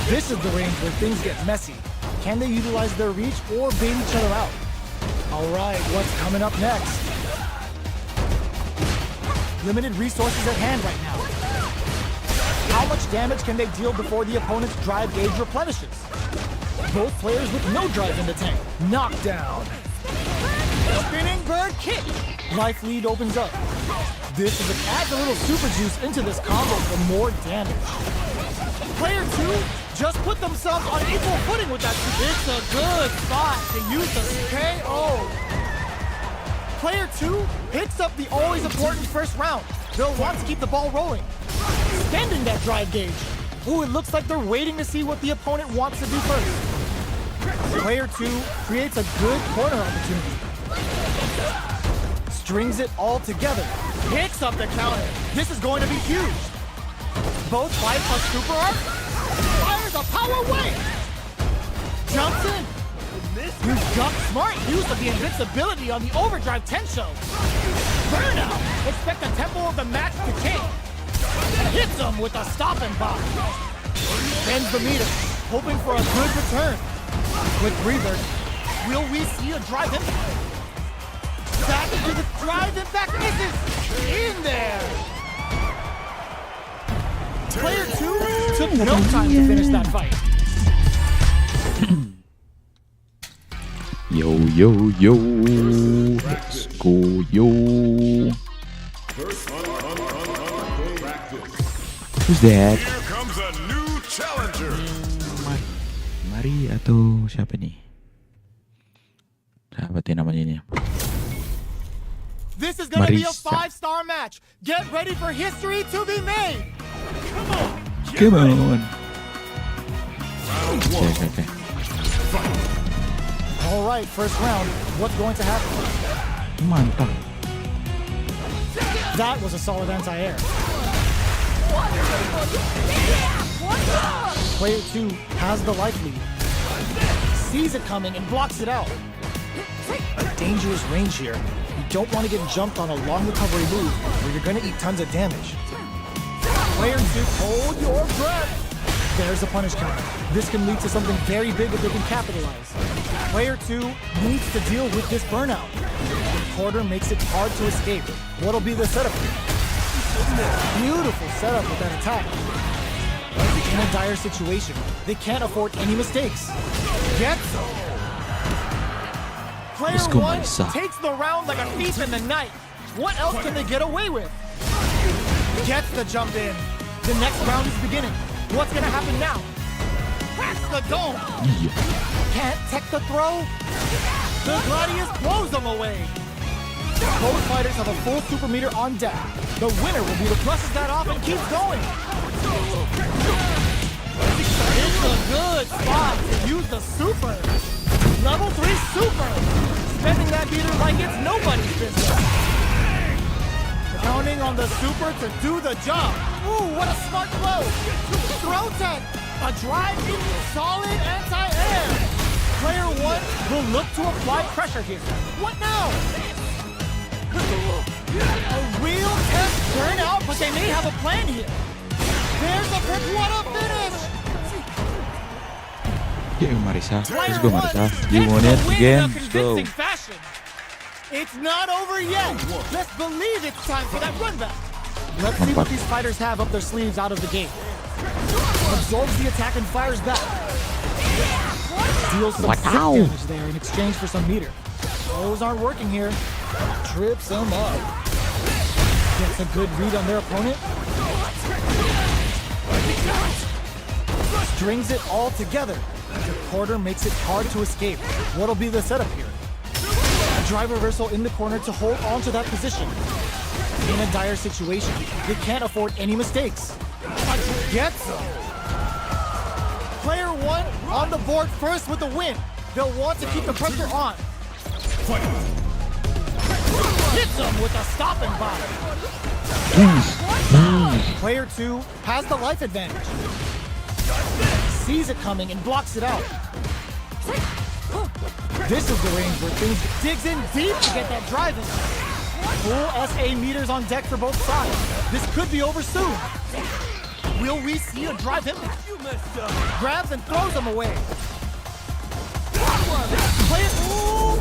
This is the range where things get messy. Can they utilize their reach or bait each other out? All right, what's coming up next? Limited resources at hand right now. How much damage can they deal before the opponent's drive gauge replenishes? Both players with no drive in the tank. Knockdown. Spinning bird kick. Life lead opens up. This adds a little super juice into this combo for more damage. Player two just put themselves on equal footing with that. It's a good spot to use the KO. Player two picks up the always important first round. They'll want to keep the ball rolling. Extending that drive gauge. Ooh, it looks like they're waiting to see what the opponent wants to do first. Player two creates a good corner opportunity. Strings it all together. Picks up the counter. This is going to be huge. Both 5+ super art. Fires a power wave. Jumps in. You duck smart use of the invincibility on the overdrive Tensho. Burnout. Expect the tempo of the match to change. Hits him with a stopping bomb. Bends the meter, hoping for a good return. Quick breather. Will we see a drive impact? Back into the drive impact misses! In there! Player 2 took no time to finish that fight. Yo, yo, yo. Let's go, yo. First practice. Who's that? Here comes a new challenger. Mari atau siapa nih? Siapa tuh namanya ini? This is gonna be a Marisa. 5-star match. Get ready for history to be made. Come on. Okay. All right, first round. What's going to happen? Mantap. That was a solid anti-air. Player 2 has the life lead. Sees it coming and blocks it out. A dangerous range here. You don't want to get jumped on a long recovery move where you're going to eat tons of damage. Player 2, hold your breath. There's a punish counter. This can lead to something very big if they can capitalize. Player 2 needs to deal with this burnout. The quarter makes it hard to escape. What'll be the setup here? Beautiful setup with that attack. In a dire situation, they can't afford any mistakes. Get some. Player Let's go, 1 Marisa. takes the round like a thief in the night. What else can they get away with? Gets the jump in. The next round is beginning. What's gonna happen now? Cracks the dome. Iya. Can't tech the throw. The Gladius blows them away. Both fighters have a full super meter on deck. The winner will be the presses that off and keeps going. It's a good spot to use the super. Level 3 super. Spending that meter like it's nobody's business. Counting on the super to do the job. Ooh, what a smart blow. Throw tech. A drive in solid anti-air. Player 1 will look to apply pressure here. What now? A real test burnout, but they may have a plan here. There's a pick. What a finish! Yo, Marisa. Let's Player go, 1 Marisa. gets You want the it win again? in a Let's go. convincing fashion. It's not over yet. Let's believe it's time for that run back. Let's see what these fighters have up their sleeves out of the gate. Absorbs the attack and fires back. Deals some sick Wow. damage there in exchange for some meter. Those aren't working here. Trips them up. Gets a good read on their opponent. Strings it all together. The quarter makes it hard to escape. What'll be the setup here? A drive reversal in the corner to hold on to that position. In a dire situation, they can't afford any mistakes. Gets them. Player 1 on the board first with the win. They'll want to keep the pressure on. Hits them with a stopping body. Player 2 has the life advantage. Sees it coming and blocks it out. This is the range where things digs in deep to get that drive in. Full SA meters on deck for both sides. This could be over soon. Will we see a drive impact? Grabs and throws them away. Player, ooh.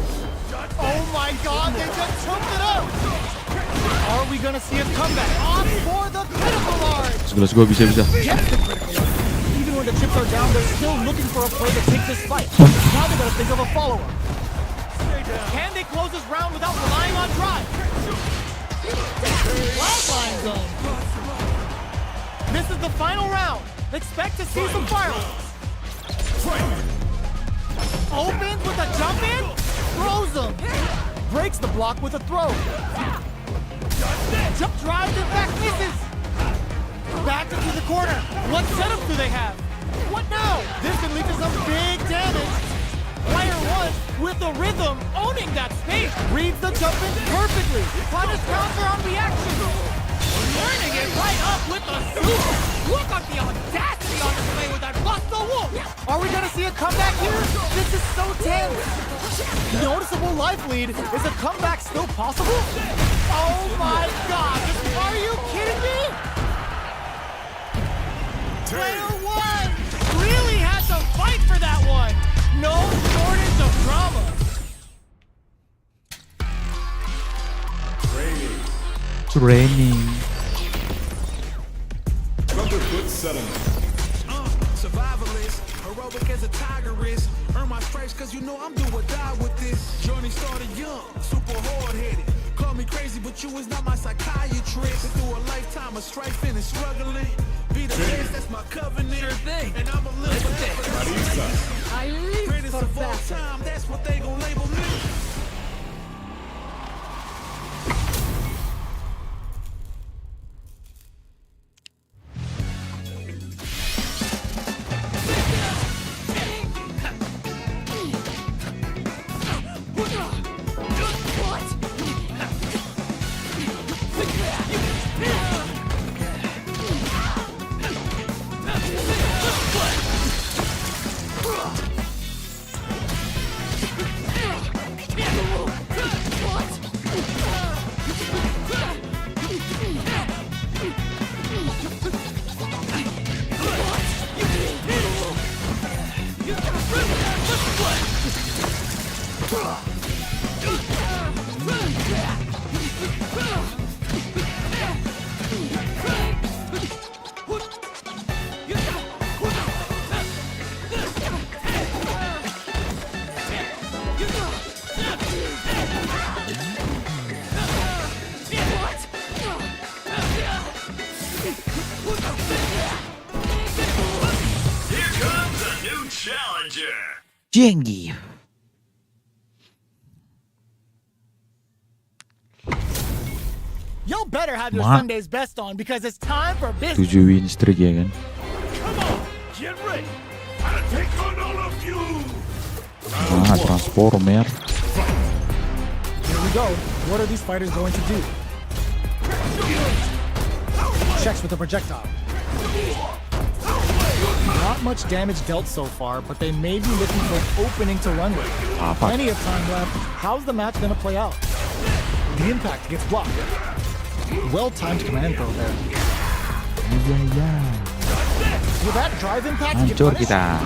Oh my God, they just choked it up. Are we gonna see a comeback? On for the critical large. Let's go, bisa. Gets the critical large. Even when the chips are down, they're still looking for a play to take this fight. Now they gotta think of a follow-up. Can they close this round without relying on drive? Lifeline zone. This is the final round. Expect to see some fireworks. Opens with a jump in, throws them. Breaks the block with a throw. Jump drives it back, misses. Back into the corner. What setup do they have? What now? This can lead to some big damage. Player 1 with the rhythm, owning that space. Reads the jump in perfectly. Punish counter on reaction. Turning it right up with the super. Look at the audacity on display with that bust the wolf. Are we gonna see a comeback here? This is so tense. Noticeable life lead. Is a comeback still possible? Oh my God! Are you kidding me? Player 1 really had to fight for that one. No raining. Thunderfoot settlement. Survivalist, heroic as a tiger is. Earn my stripes cause you know I'm do or die with this. Journey started young, super hard-headed. Call me crazy, but you is not my psychiatrist. Been through a lifetime of strife and struggling. Be the best, that's my covenant. Sure thing. And I'm a little I live greatest for of all battle. time, that's what they gon' label me. Here comes a new challenger. Jengi. Y'all better have your Ma. Sunday's best on because it's time for business. 7 win streak ya kan. Come on, get ready. I'll take on all of you. Transformer. Here we go. What are these fighters going to do? Checks with the projectile. Not much damage dealt so far, but they may be looking for an opening to run with. Apa? Plenty of time left. How's the match gonna play out? The impact gets blocked. Well-timed command throw there. Will that drive impact get Hancur punished? kita.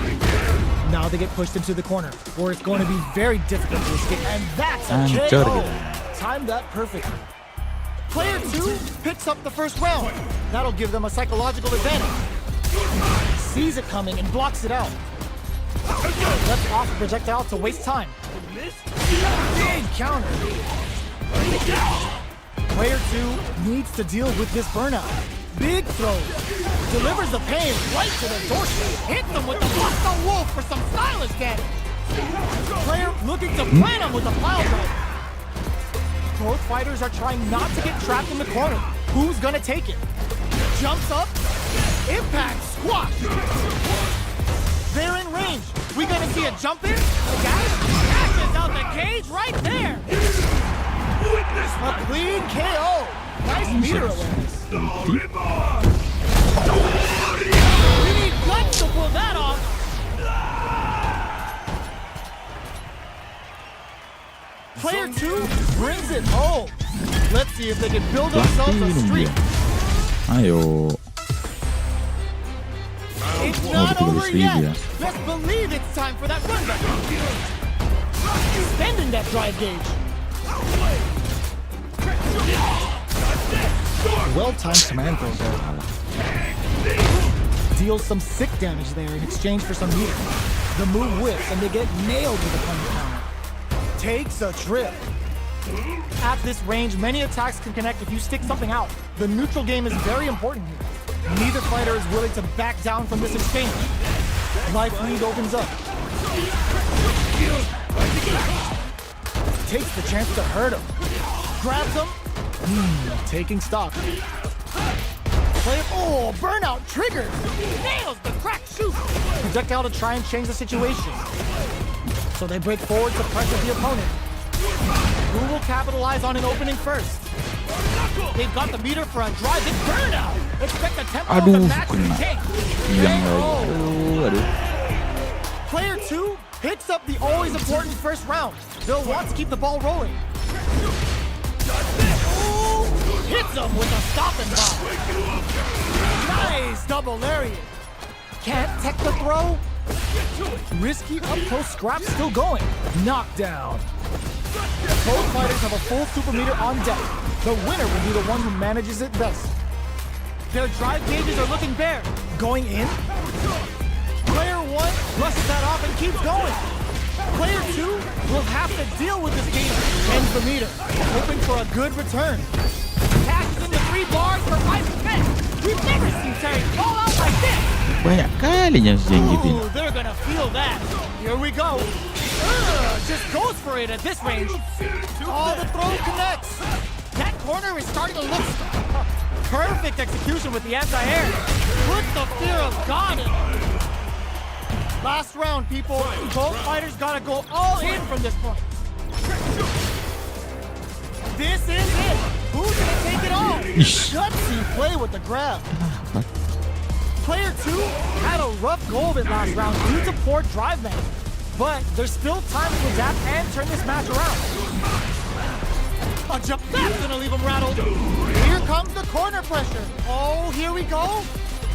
Now they get pushed into the corner, where it's going to be very difficult to escape, and that's a Hancur KO. kita. Timed that perfectly. Player 2 picks up the first round. That'll give them a psychological advantage. Sees it coming and blocks it out. Lets off the projectile to waste time. Big counter. Player 2 needs to deal with this burnout. Big throws. Delivers the pain right to the doorstep. Hit them with the Buster Wolf for some stylish damage. Player looking to plant him with a pile driver. Both fighters are trying not to get trapped in the corner. Who's gonna take it? Jumps up. Impact squash. They're in range. We gonna see a jump in? The guy Catches out the cage right there. a clean KO. Nice meter awareness. We need guts to pull that off. Player 2 brings it home. Let's see if they can build themselves a Minum streak. dia. Ayo. It's not betul-betul over seribu ya. yet. Let's believe it's time for that run back. Spending that drive gauge. Well-timed command throw there. Deals some sick damage there in exchange for some meter. The move whips and they get nailed with a punch counter. Takes a trip. At this range, many attacks can connect if you stick something out. The neutral game is very important here. Neither fighter is willing to back down from this exchange. Life lead opens up. Takes the chance to hurt him. Grabs him. Taking stock. Play. Oh, burnout triggered. Nails the crack shoot. Projectile to try and change the situation. So they break forward to pressure the opponent. Who will capitalize on an opening first? They've got the meter for a drive and burnout. Expect the tempo of the Aduh, match to kena. take. Yang KO. aduh. Player 2 picks up the always important first round. They'll want to keep the ball rolling. Ooh, hits him with a stop and pop. Nice double lariat. Can't tech the throw. Risky up close scrap still going. Knockdown. Both fighters have a full super meter on deck. The winner will be the one who manages it best. Their drive gauges are looking bare. Going in, Player 1 brushes that off and keeps going. Player 2 will have to deal with this game. ends the meter, hoping for a good return. Cashes in the 3 bars for 5 We've never seen Terry fall out like this. Banyak kali yang si Zangief ini. Ooh, they're gonna feel that. Here we go. Just goes for it at this range. Oh, the throw connects. That corner is starting to look perfect execution with the anti-air. Put the fear of God in. Last round, people. Both fighters gotta go all in from this point. This is it. Who's gonna take it all? Ish. Gutsy play with the grab. Player 2 had a rough go of it last round due to poor drive management. But there's still time to adapt and turn this match around. A jump that's gonna leave him rattled. Here comes the corner pressure. Oh, here we go.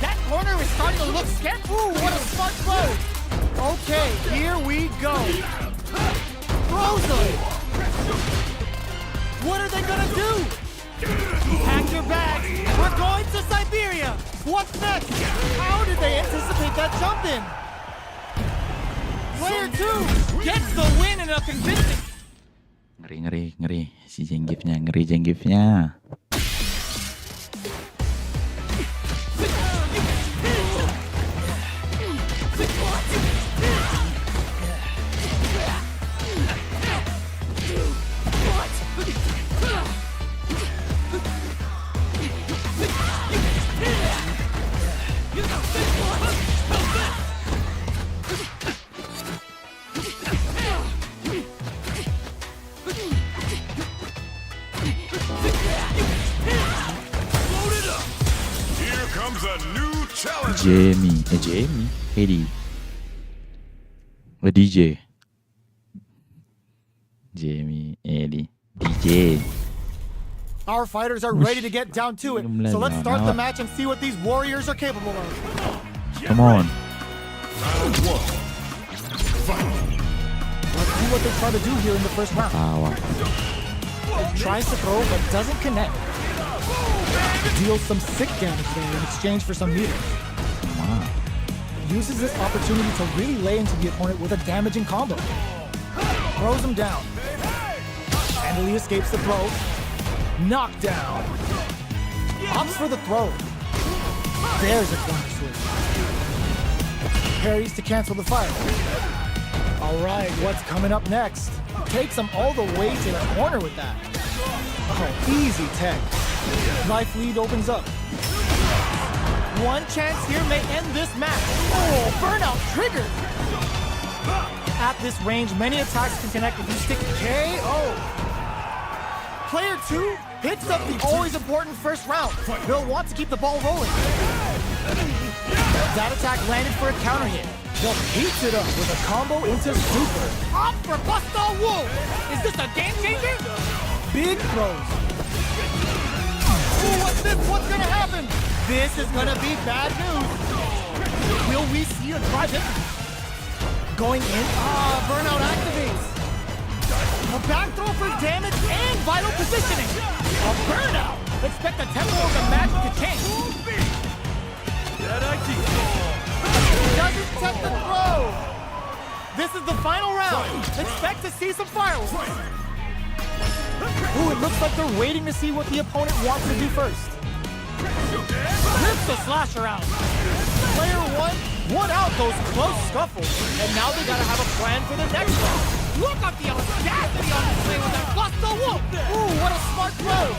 That corner is starting to look scary. Ooh, what a smart throw. Okay, here we go. Throws him. What are they gonna do? Pack your bags. We're going to Siberia. What's next? How did they anticipate that jump in? Player 2 gets the win in a convincing. Ngeri. Si Zangiefnya. Here comes a new challenge. Jamie, Eddie. DJ. Jamie, Eddie, DJ. Our fighters are ready to get down to it. So let's start the match and see what these warriors are capable of. Come on. Let's see what they try to do here in the first round. Tawa. Tries to throw but doesn't connect. Deals some sick damage there in exchange for some meters. Wow. Uses this opportunity to really lay into the opponent with a damaging combo. Throws him down. Handily escapes the throw. Knockdown. Opts for the throw. There's a corner switch. Parries to cancel the fire. All right, what's coming up next? Takes him all the way to the corner with that. Oh, easy tech. Life lead opens up. One chance here may end this match. Oh, burnout triggered. At this range, many attacks can connect if you stick KO. Player 2 picks up the always important first round. They'll want to keep the ball rolling. That attack landed for a counter hit. They'll heat it up with a combo into super. Up for Busta Wolf! Is this a game changer? Big throws. Ooh, what's this? What's gonna happen? This is gonna be bad news. Will we see a drive hit? Going in. Burnout activates. A back throw for damage and vital positioning. A burnout. Expect the tempo of the match to change. Doesn't set the throw. This is the final round. Expect to see some fireworks. Ooh, it looks like they're waiting to see what the opponent wants to do first. Rips the slasher out. Player 1 won out those close scuffles, And now they gotta have a plan for the next round. Look at the audacity on display with that Busta Wolf. Ooh, what a smart throw.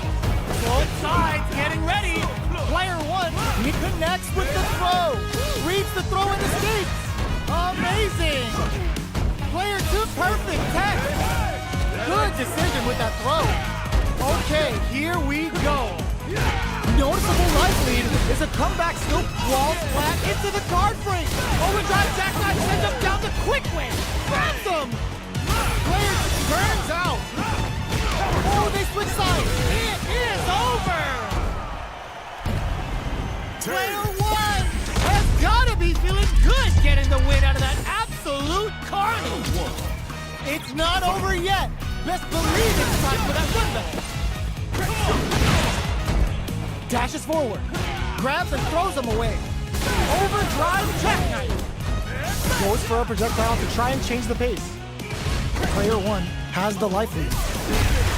Both sides getting ready. Player 1, he connects with the throw. Reads the throw and escapes. Amazing. Player 2, perfect tech. Good decision with that throw. Okay, here we go. Noticeable life lead is a comeback scoop, walls flat into the card frame. Overdrive jackknife sends him down the quick way. Grabs him. Player turns out. Oh, they switch sides. It is over. Player 1 Has gotta be feeling good getting the win out of that absolute carnage. It's not over yet. Best believe it's time for that run back. Dashes forward, grabs and throws him away. Overdrive jackknife. Goes for a projectile to try and change the pace. Player 1 has the life lead.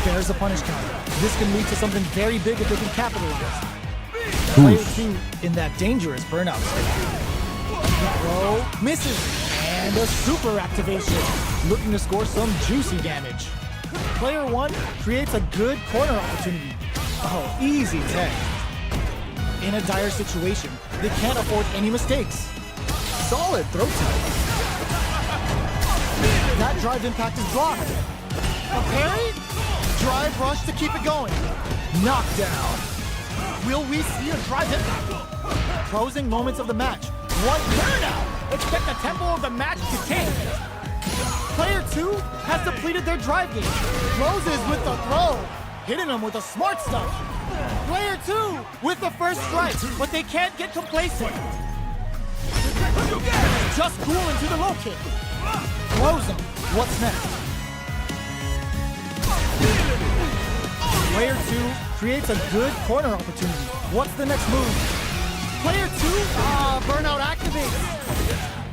There's a punish counter. This can lead to something very big if they can capitalize. Player 2 in that dangerous burnout state. Throw misses. And a super activation. Looking to score some juicy damage. Player 1 creates a good corner opportunity. Oh, easy tag. In a dire situation, they can't afford any mistakes. Solid throw time. That drive impact is blocked. A parry? Drive rush to keep it going. Knockdown. Will we see a drive impact? Closing moments of the match. One burnout. Expect the tempo of the match to change. Player 2 has depleted their drive gauge. Closes with the throw. Hitting them with a smart stuff. Player 2 with the first strike, but they can't get complacent. Just cool into the low kick. Close them. What's next? Player 2 creates a good corner opportunity. What's the next move? Player 2, burnout activates.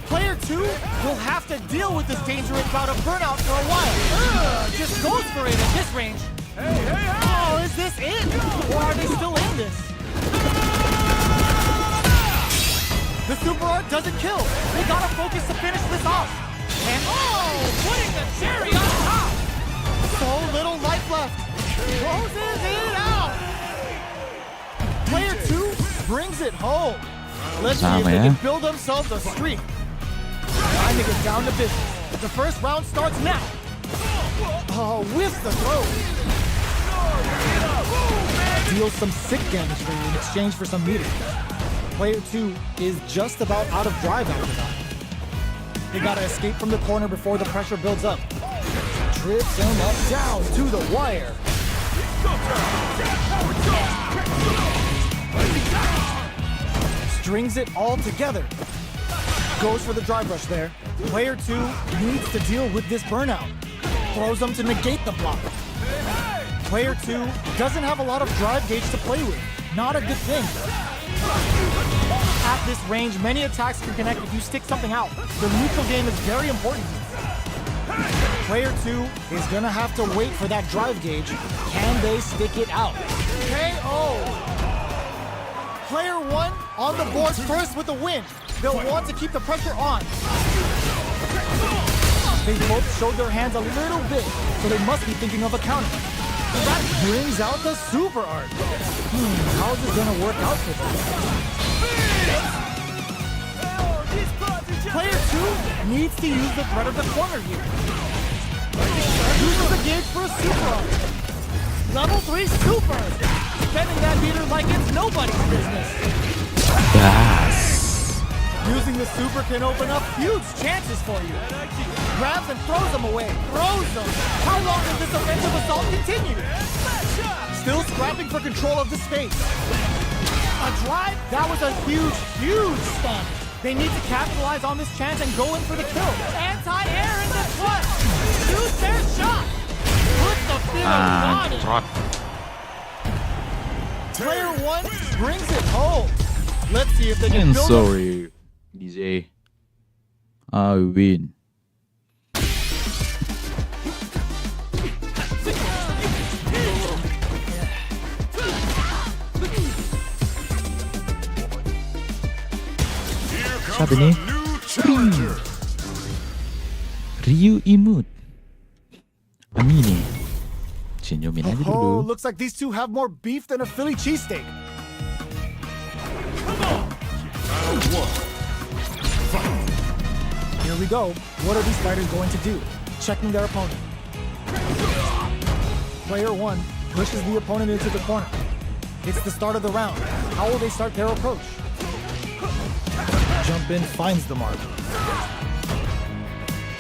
Player 2 will have to deal with this dangerous bout of burnout for a while. Just goes for it at this range. Oh, is this it? Or are they still in this? The super art doesn't kill. They gotta focus to finish this off. And putting the cherry on top. So little life left. Closes it out. Player 2 brings it home. Let's see if they can build themselves a streak. Time to get down to business. The first round starts now. Oh, whiffs the throw. Deals some sick damage for you in exchange for some meters. Player 2 is just about out of drive after that. They gotta escape from the corner before the pressure builds up. Trips him up down to the wire. Strings it all together. Goes for the drive rush there. Player 2 needs to deal with this burnout. Throws them to negate the block. Player 2 doesn't have a lot of drive gauge to play with. Not a good thing. At this range, many attacks can connect if you stick something out. The neutral game is very important. Player 2 is gonna have to wait for that drive gauge. Can they stick it out? KO! Player 1 on the board first with the win. They'll want to keep the pressure on. They both showed their hands a little bit, so they must be thinking of a counter. That brings out the super art. How is this gonna work out for them? Player 2 needs to use the threat of the corner here. Uses the gauge for a super art. Level 3 super. Spending that meter like it's nobody's business. Using the super can open up huge chances for you. Grabs and throws them away. Throws them. How long does this offensive assault continue? Still scrapping for control of the space. A drive? That was a huge, huge stun. They need to capitalize on this chance and go in for the kill. Anti-air in the front. Use their shot. Put the feeling on it. Player 1 brings it home. Let's see if they can build Sorry, DJ. I win. Siapa nih? Ryu Imut. Amini. Senyumin aja Oh, dulu. looks like these two have more beef than a Philly cheesesteak. Here we go. What are these fighters going to do? Checking their opponent. Player 1 pushes the opponent into the corner. It's the start of the round. How will they start their approach? Jump in finds the mark.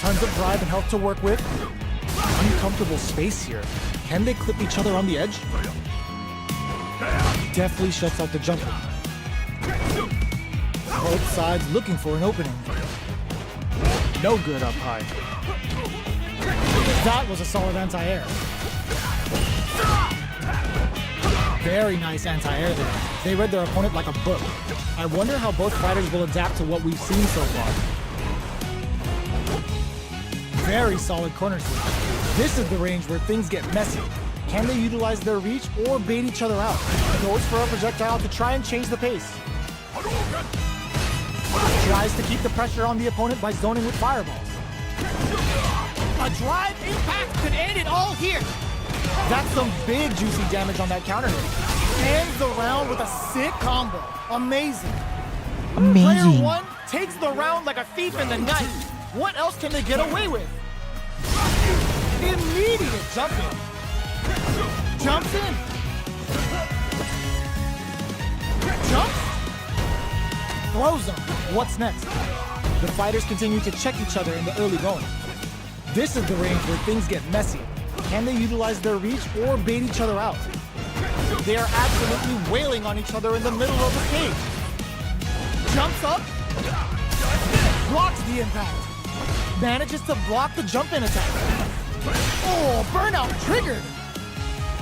Tons of drive and health to work with. Uncomfortable space here. Can they clip each other on the edge? Deftly shuts out the jumper. Both sides looking for an opening. No good up high. That was a solid anti-air. Very nice anti-air there. They read their opponent like a book. I wonder how both fighters will adapt to what we've seen so far. Very solid corner sweep. This is the range where things get messy. Can they utilize their reach or bait each other out? Goes for a projectile to try and change the pace. Tries to keep the pressure on the opponent by zoning with fireballs. A drive impact could end it all here. That's some big juicy damage on that counter hit. Ends the round with a sick combo. Amazing. Player one takes the round like a thief in the night. What else can they get away with? Immediate jump in. Jumps in. Jumps. Throws them. What's next? The fighters continue to check each other in the early going. This is the range where things get messy. Can they utilize their reach or bait each other out? They are absolutely wailing on each other in the middle of the cage. Jumps up. Blocks the impact. Manages to block the jump-in attack. Oh, burnout triggered.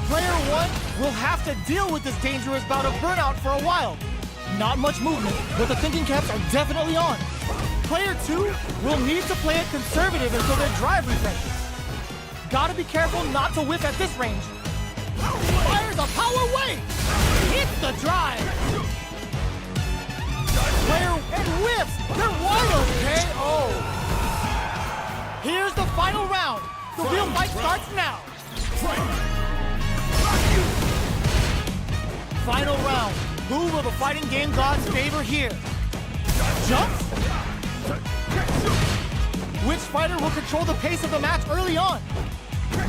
Player one will have to deal with this dangerous bout of burnout for a while. Not much movement, but the thinking caps are definitely on. Player two will need to play it conservative until their drive refreshes. Gotta be careful not to whiff at this range. Fires a power wave! Hits the drive! Player and whiffs! They're wide open! KO! Here's the final round. The real fight starts now. Final round. Who will the fighting game gods favor here? Jumps? Which fighter will control the pace of the match early on?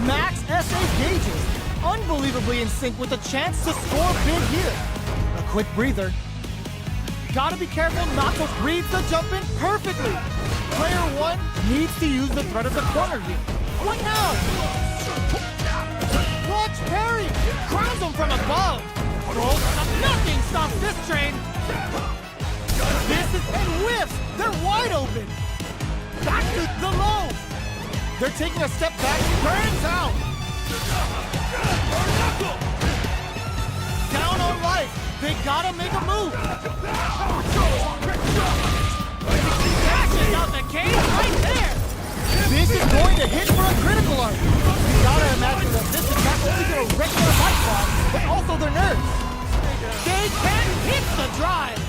Max SA gauges, unbelievably in sync with a chance to score big here. A quick breather. Gotta be careful not to read the jump in perfectly. Player one needs to use the threat of the corner here. What now? Clutch parry! Crowns him from above! Nothing stops this train! This is and whiffs! They're wide open! Back to the low! They're taking a step back, burns out! Down on life! They gotta make a move! Dashes out the cage right there! This is going to hit for a critical arc. You gotta imagine that this is not only gonna wreck their fight spot, but also their nerves. They can hit the drive!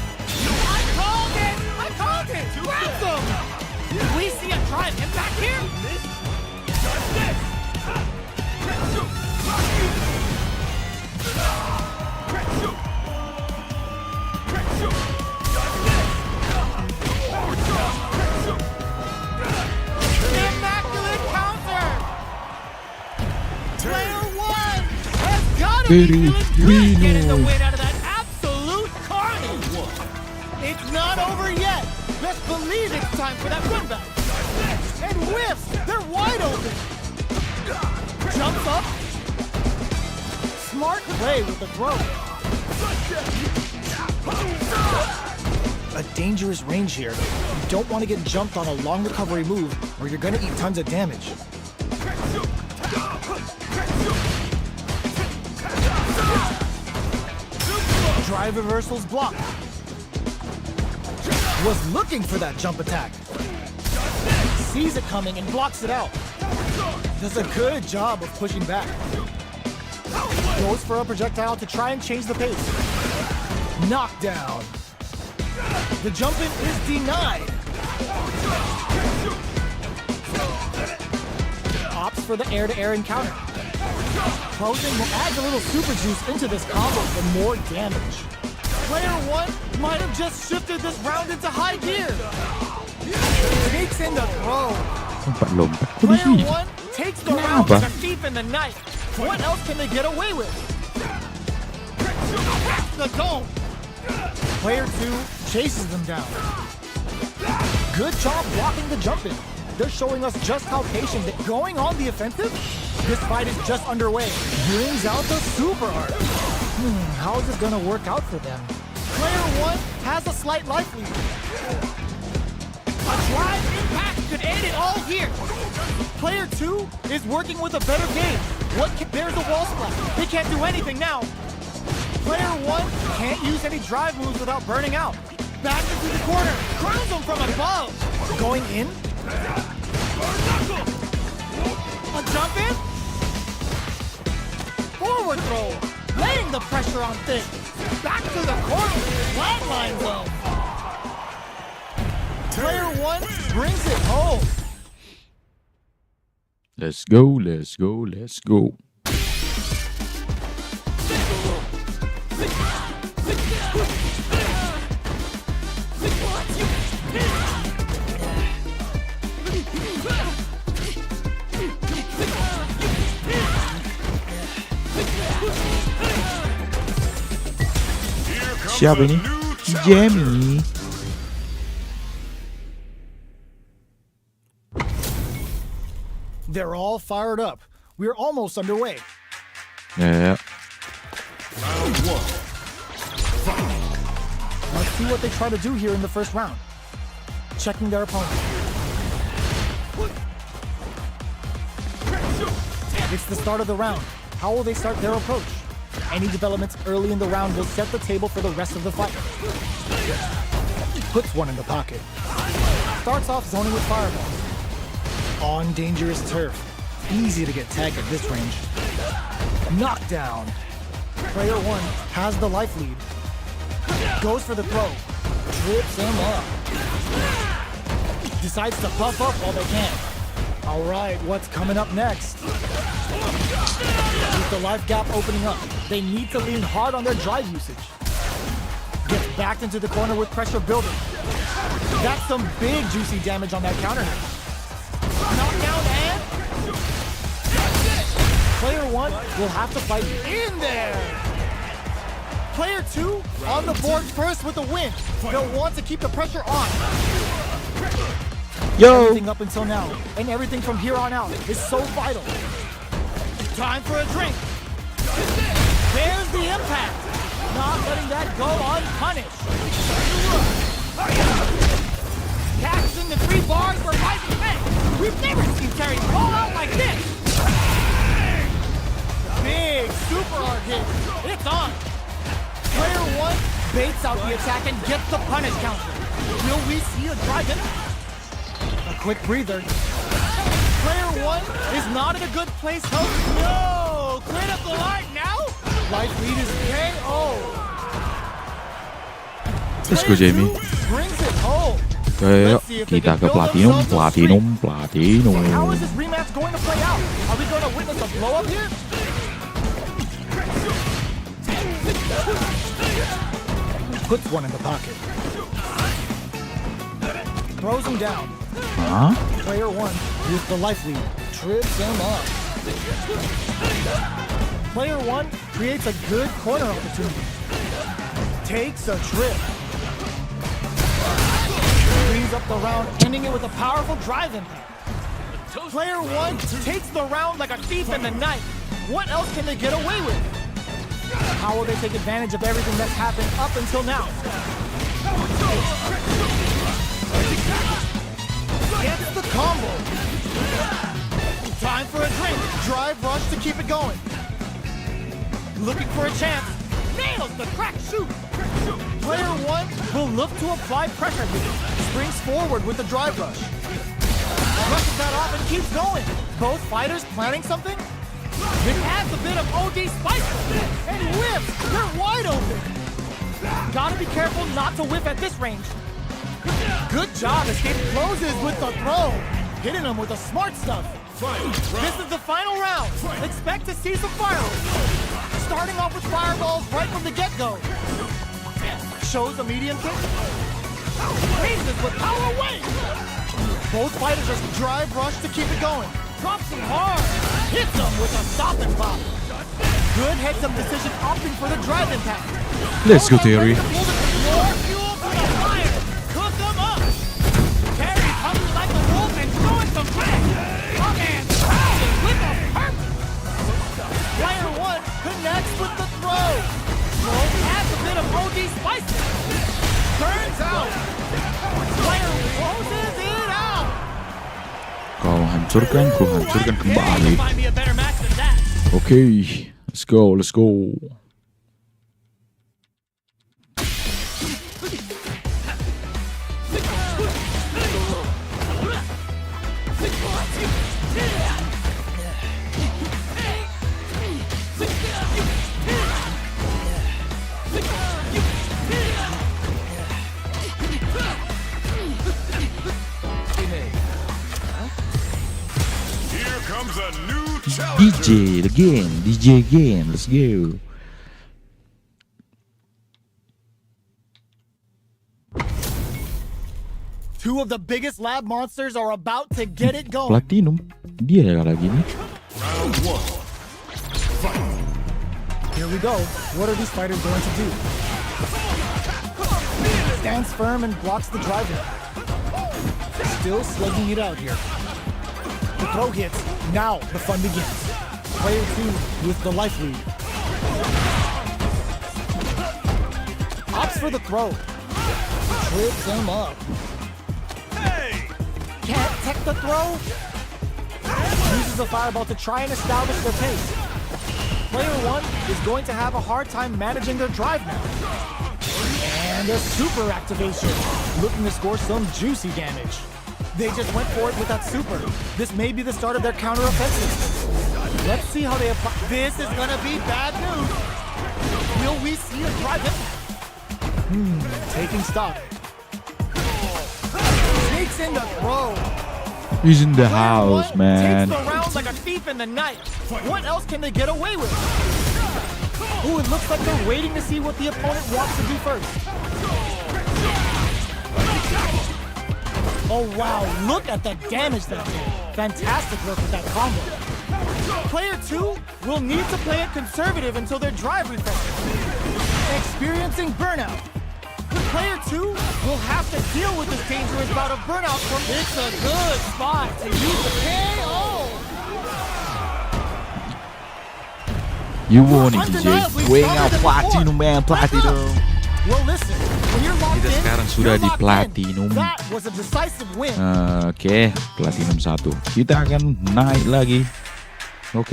I called it! I called it! Grab them! Do we see a drive impact here? Immaculate counter! Player one has got to be feeling good getting the win out of that absolute carnage! It's not over yet! Best believe it's time for that win back! And whiffs! They're wide open! Jumps up! Smart play with the throw! A dangerous range here. You don't want to get jumped on a long recovery move or you're gonna eat tons of damage. Drive reversals blocked. Was looking for that jump attack. Sees it coming and blocks it out. Does a good job of pushing back. Goes for a projectile to try and change the pace. Knockdown. The jump-in is denied. Opts for the air-to-air encounter. Closing will add a little super juice into this combo for more damage. Player one might have just shifted this round into high gear. Takes in the throw. Lompat-lompat. Kok di Player sini? one takes the round Kenapa? like a thief in the night. What else can they get away with? The dome. Player 2 chases them down. Good job blocking the jump in. They're showing us just how patient they're going on the offensive. This fight is just underway. Brings out the super art. How is this gonna work out for them? Player one has a slight life lead. A drive impact could end it all here. Player two 2 is working with a better gauge. There's a wall splash. They can't do anything now. Player 1 can't use any drive moves without burning out. Back into the corner. Crowns him from above. Going in. A jump in. Forward throw. Laying the pressure on Thick. Back to the corner. Flatline zone. Player 1 brings it home. Let's go, let's go, let's go. Siapa ini? Jamie. They're all fired up. We're almost underway. Ya, Let's see what they try to do here in the first round. Checking their opponent. It's the start of the round. How will they start their approach? Any developments early in the round will set the table for the rest of the fight. Puts one in the pocket. Starts off zoning with fireballs. On dangerous turf. Easy to get tagged at this range. Knockdown. Player 1 has the life lead. Goes for the throw. Trips him up. Decides to buff up while they can. All right, what's coming up next? With the life gap opening up, they need to lean hard on their drive usage. Gets backed into the corner with pressure building. That's some big juicy damage on that counter hit. Knockdown and... Player 1 will have to fight in there. Player 2 on the board first with a win. They'll want to keep the pressure on. Yo. Everything up until now, and everything from here on out is so vital. Time for a drink. There's the impact. Not letting that go unpunished. Catches in the 3 bars for life event. We've never seen Terry roll out like this. Big super hard hit. It's on. Player 1 baits out the attack and gets the punish counter. Will we see a drive-in? A quick breather. Player 1 is not in a good place. No! Critical art now? Life lead is KO. Let's go, Jamie. Brings it home. Ayo, Let's see if they kita can ke build themselves a platinum. So how is this rematch going to play out? Are we going to witness a blow up here? Puts one in the pocket. Throws him down. Huh? Player 1 with the life lead. Trips him up. Player 1 creates a good corner opportunity. Takes a trip. Brings up the round, ending it with a powerful drive impact. Player 1 takes the round like a thief in the night. What else can they get away with? How will they take advantage of everything that's happened up until now? Gets the combo. Time for a drink. Drive rush to keep it going. Looking for a chance. Nails the crack shoot. Player 1 will look to apply pressure here. Springs forward with the drive rush. Rushes that off and keeps going. Both fighters planning something? It adds a bit of OD spice and whips. They're wide open. Gotta be careful not to whip at this range. Good job, escape closes with the throw. Hitting him with the smart stuff. This is the final round. Expect to see some fireworks. Starting off with fireballs right from the get-go. Shows a medium kick. Raises with power away. Both fighters just drive rush to keep it going. Drops him hard. Hits him with a stop and pop. Good heads-up decision opting for the drive impact. Let's go, Terry. More fuel for the fire. Cook them up. Terry's hungry like a wolf and showing some flesh. Come and crowded with a purpose. Player 1 connects with the throw. Throw adds a bit of OD spice. Turns out. Player closes it out. Kau hancurkan kembali. Find me a better match than that. Oke, let's go. Here comes a new challenger. DJ again, let's go. Two of the biggest lab monsters are about to get it going. Platinum, dia lagi nih. Round one. Here we go. What are these fighters going to do? Stands firm and blocks the driver. Still slugging it out here. The throw hits. Now the fun begins. Player 2 with the life lead. Opts for the throw. Trips him up. Hey! Can't tech the throw. Uses the fireball to try and establish their pace. Player 1 is going to have a hard time managing their drive now. And a super activation. Looking to score some juicy damage. They just went for it with that super. This may be the start of their counter-offensive. Let's see how they apply. This is gonna be bad news. Will we see a drive in? Taking stock. Sneaks in the throw. He's in the Player house, 1 man. takes the round like a thief in the night. What else can they get away with? Ooh, it looks like they're waiting to see what the opponent wants to do first. Oh wow, look at the damage that did. Fantastic work with that combo. Player 2 will need to play it conservative until their drive refreshes. Experiencing burnout. Player 2 will have to deal with this dangerous bout of burnout from... It's a good spot to use the KO! You won it, DJ. Undeniably Weighing stronger out than platinum, before. man, platinum. Well, listen, when you're locked Kita in, sekarang sudah you're di locked platinum. in. That was a decisive win. Oke, platinum 1. Kita akan naik lagi. Oke.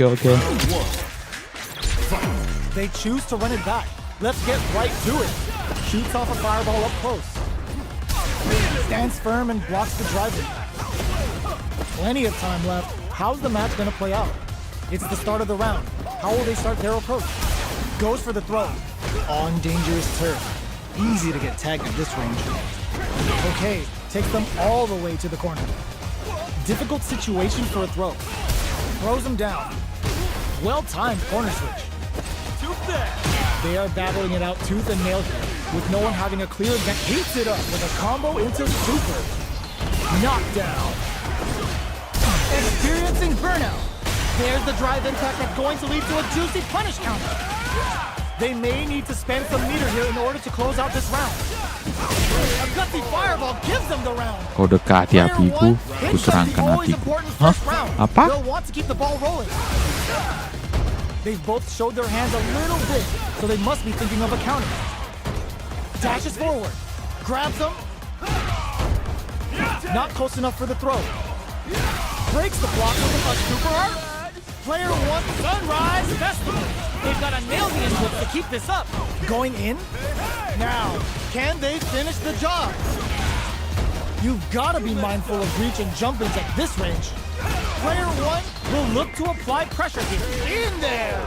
They choose to run it back. Let's get right to it. Shoots off a fireball up close. Stands firm and blocks the driver. Plenty of time left. How's the match gonna play out? It's the start of the round. How will they start their approach? Goes for the throw. On dangerous turf. Easy to get tagged at this range. Okay, takes them all the way to the corner. Difficult situation for a throw. Throws him down. Well-timed corner switch. They are battling it out tooth and nail here, with no one having a clear advantage. Heats it up with a combo into super. Knockdown. Experiencing burnout. There's the drive impact that's going to lead to a juicy punish counter. They may need to spend some meter here in order to close out this round. A gutsy fireball gives them the round. Kau dekati apiku, ku serangkan hatiku. Hah? Apa? They'll want to keep the ball rolling. They've both showed their hands a little bit, so they must be thinking of a counter. Dashes forward, grabs them. Not close enough for the throw. Breaks the block with a super art. Player 1, Sunrise Festival. They've got to nail the input to keep this up. Going in? Now, can they finish the job? You've got to be mindful of reach and jump-ins at this range. Player 1 will look to apply pressure here. In there!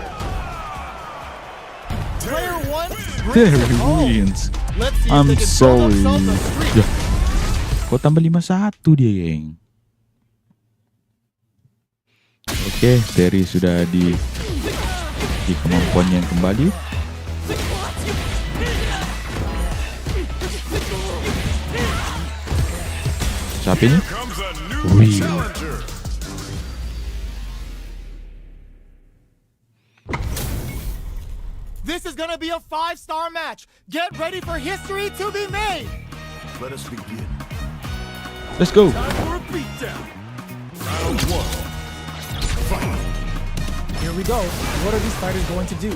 Player 1 There brings it he home. wins. Let's see if I'm they can build sorry. themselves a streak. Ya. Kau tambah 5-1 dia, geng. Oke, Terry sudah di kemampuannya kembali. Siapa ini? Comes a new Wih. challenger. This is gonna be a 5-star match. Get ready for history to be made. Let us begin. Let's go. Time for a beatdown. Round one. Fight. Here we go. What are these fighters going to do?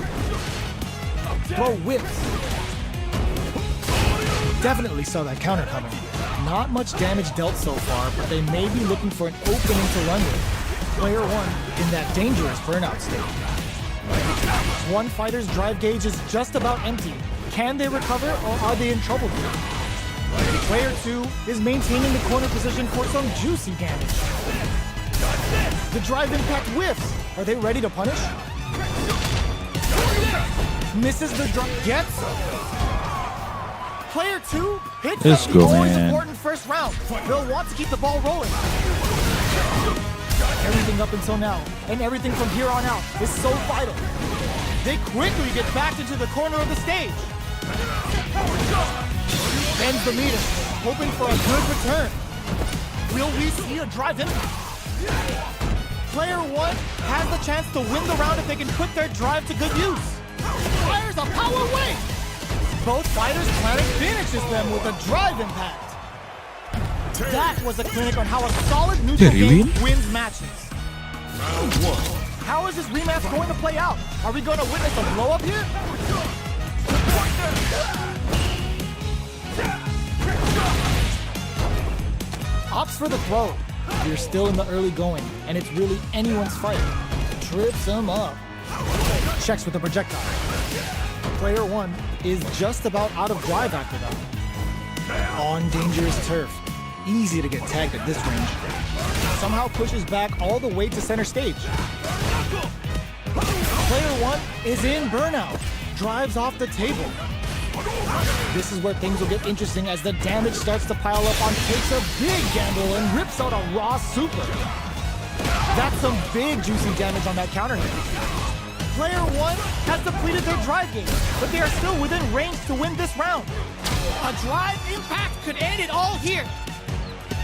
Throw whips. Definitely saw that counter coming. Not much damage dealt so far, but they may be looking for an opening to run with. Player 1 in that dangerous burnout state. One fighter's drive gauge is just about empty. Can they recover, or are they in trouble here? Player 2 is maintaining the corner position for some juicy damage. The drive impact whiffs. Are they ready to punish? Misses the drive. Gets. Player 2 hits Let's the go, always man. important first round. They'll want to keep the ball rolling. Everything up until now, and everything from here on out, is so vital. They quickly get back into the corner of the stage. Bends the meter, hoping for a good return. Will we see a drive impact? Player 1 has the chance to win the round if they can put their drive to good use. Fires a power wave. Both fighters planning finishes them with a drive impact. That was a clinic on how a solid neutral Did he game win? wins matches. How is this rematch going to play out? Are we going to witness a blow up here? Opts for the throw. You're still in the early going, and it's really anyone's fight. Trips him up. Checks with the projectile. Player 1 is just about out of drive after that. On dangerous turf. Easy to get tagged at this range. Somehow pushes back all the way to center stage. Player 1 is in burnout. Drives off the table. This is where things will get interesting as the damage starts to pile up on takes a big gamble and rips out a raw super. That's some big juicy damage on that counter hit. Player 1 has depleted their drive game, but they are still within range to win this round. A drive impact could end it all here.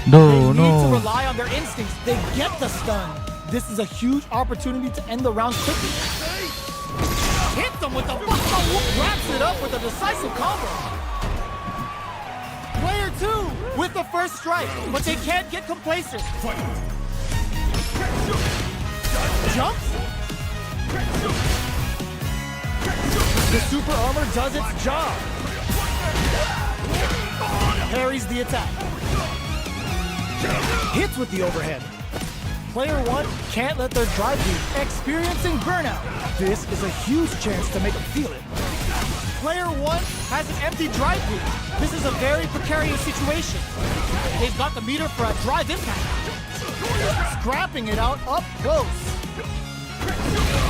No, They need to no. rely on their instincts. They get the stun. This is a huge opportunity to end the round quickly. Hits them with the buckle, wraps it up with a decisive combo. Player 2 with the first strike, but they can't get complacent. Jumps. The super armor does its job. Parries the attack. Hits with the overhead. Player 1 can't let their drive be experiencing burnout. This is a huge chance to make them feel it. Player 1 has an empty drive beat. This is a very precarious situation. They've got the meter for a drive impact. Scrapping it out up close.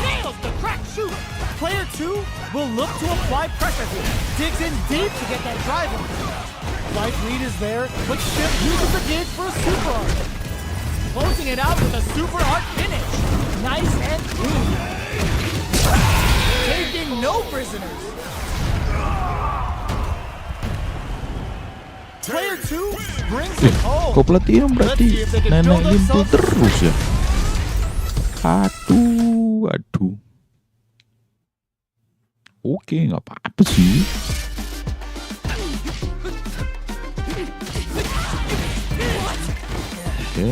Nails the crack shoot. Player 2 will look to apply pressure here. Digs in deep to get that drive impact. Life lead is there, but still uses the gauge for a super art. Closing it out with a super art finish. Nice and clean. Taking no prisoners. Player 2 brings it home. Kok Platinum berarti nenek limpul terus ya? Aduh, aduh. Oke, nggak apa-apa sih. Oke.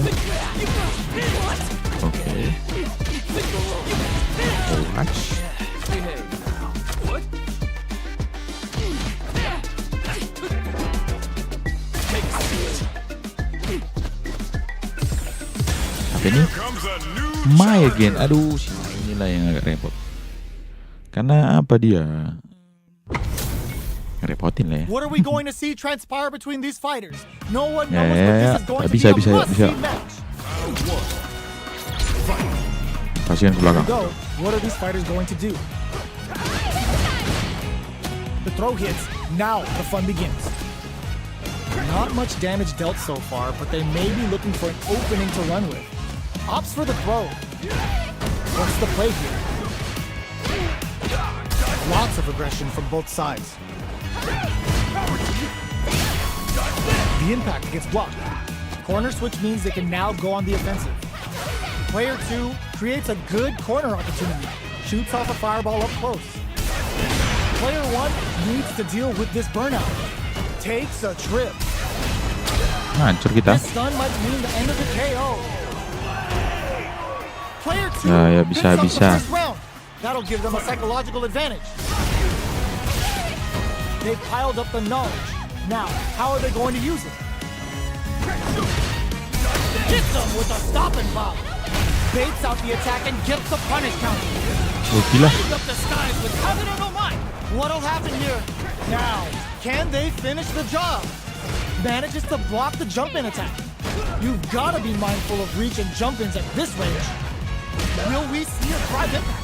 Oke. Watch. Apa ini? Comes a new My again. Aduh, si My inilah yang agak repot. Karena apa dia? Ngerepotin lah ya. What are we going to see transpire between these fighters? No one knows, Ya, but ya, this ya. is going to Bisa, be bisa, a bisa. must-see match. Kasihan ke belakang. Go. What are these fighters going to do? The throw hits. Now the fun begins. Not much damage dealt so far, but they may be looking for an opening to run with. Opts for the throw. What's the play here? Lots of aggression from both sides. The impact gets blocked. Corner switch means they can now go on the offensive. Player 2 creates a good corner opportunity. Shoots off a fireball up close. Player 1 needs to deal with this burnout. Takes a trip. Hancur kita. This stun might mean the end of the KO. Player 2 Ya, bisa, picks up the bisa. first round. That'll give them a psychological advantage. They piled up the knowledge. Now, how are they going to use it? Gets him with a stop and pop. Baits out the attack and gets the punish counter. Gila. Lights up the skies with Kazuna no Mai. What'll happen here? Now, can they finish the job? Manages to block the jump-in attack. You've got to be mindful of reach and jump-ins at this range. Will we see a drive impact?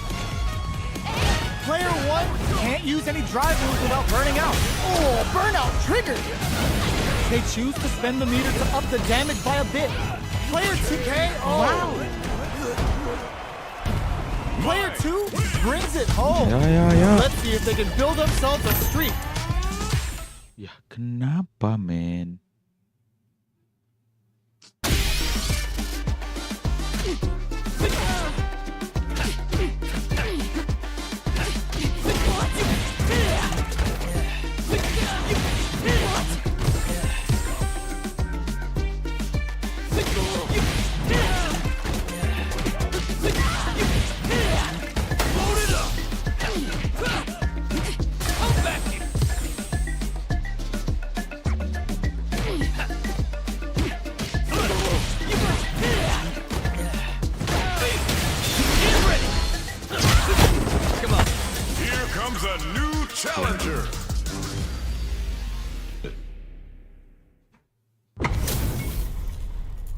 Player 1 can't use any drive moves without burning out. Oh, burnout triggered! They choose to spend the meter to up the damage by a bit. Player 2K, wow! Player 2 brings it home. Ya. Let's see if they can build themselves a streak. Ya kenapa men? Here comes a new challenger.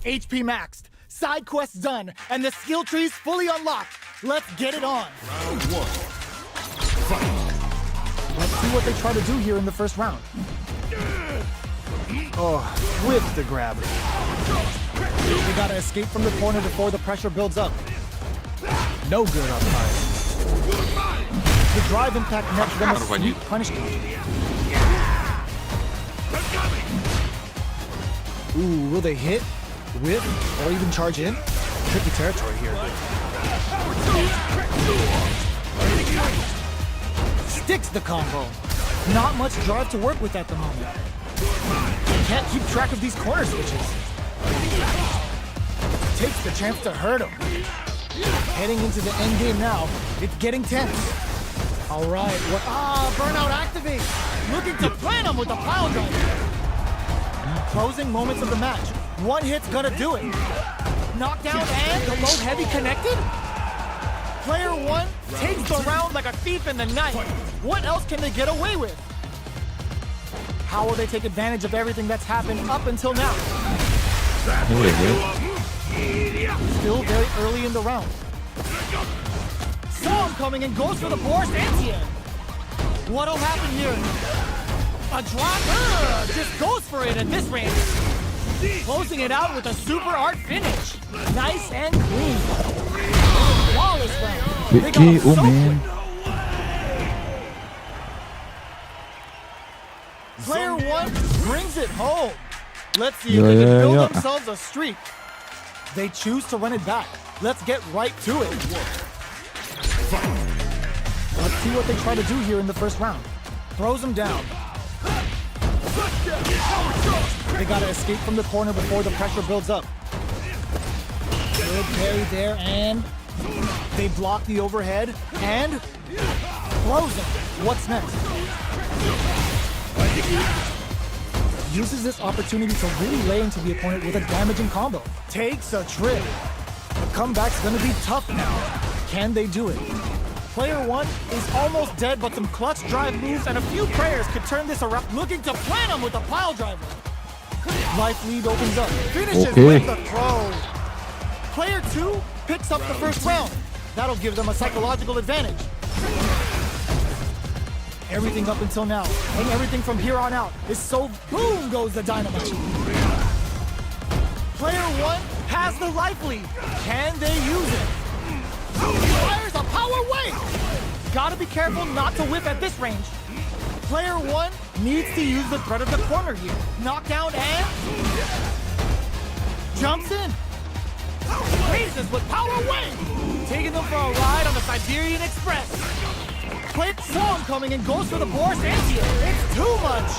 HP maxed, side quests done, and the skill tree's fully unlocked. Let's get it on. Round 1. Fight. Let's see what they try to do here in the first round. Oh, with the grab. They gotta escape from the corner before the pressure builds up. No good up high. The drive impact nets them a sweet punishment. Ooh, will they hit, whip, or even charge in? Tricky territory here. Sticks the combo. Not much drive to work with at the moment. Can't keep track of these corner switches. Takes the chance to hurt him. Heading into the end game now, it's getting tense. All right, what? Burnout activates. Looking to plan him with a pile driver. Closing moments of the match. One hit's gonna do it. Knockdown and the low heavy connected? Player 1 takes the round like a thief in the night. What else can they get away with? How will they take advantage of everything that's happened up until now? Still very early in the round. Saw him coming and goes for the Boris Antien. What'll happen here? A drop? Just goes for it at this range. Closing it out with a super art finish. Nice and clean. Flawless round. They got him so man. quick. Player 1 brings it home. Let's see if they can build themselves a streak. They choose to run it back. Let's get right to it. Let's see what they try to do here in the first round. Throws him down. They gotta escape from the corner before the pressure builds up. Good parry there, and they block the overhead, and throws him. What's next? Uses this opportunity to really lay into the opponent with a damaging combo. Takes a trip. The comeback's gonna be tough now. Can they do it? Player 1 is almost dead, but some clutch drive moves and a few prayers could turn this around. Looking to plan him with a pile driver. Life lead opens up. Finishes with the throw. Player 2 picks up the first round. That'll give them a psychological advantage. Everything up until now, and everything from here on out, is so boom goes the dynamite. Player 1 has the life lead. Can they use it? Fires a power wave! Gotta be careful not to whip at this range. Player 1 needs to use the threat of the corner here. Knockdown and jumps in. Raises with power wave! Taking them for a ride on the Siberian Express. Quick swarm coming and goes for the Boris Antien. It's too much.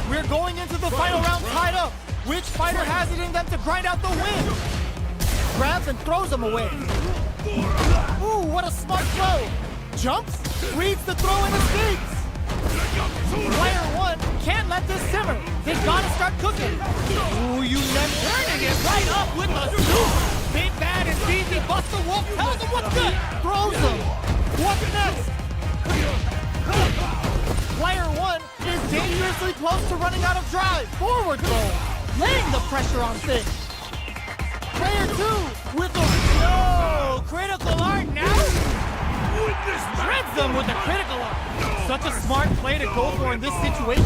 We're going into the final round tied up. Which fighter has it in them to grind out the win? Grabs and throws him away. Ooh, what a smart throw. Jumps, reads the throw and escapes. Player one can't let this simmer. They gotta start cooking. Ooh, you left turning it right up with the soup. Big Bad and Beezy Buster Wolf tells them what's good. Throws them. What's next? Player one is dangerously close to running out of drive. Forward throw. Laying the pressure on things. Player two with a critical art now. Shreds them with a critical art. Such a smart play to go for in this situation.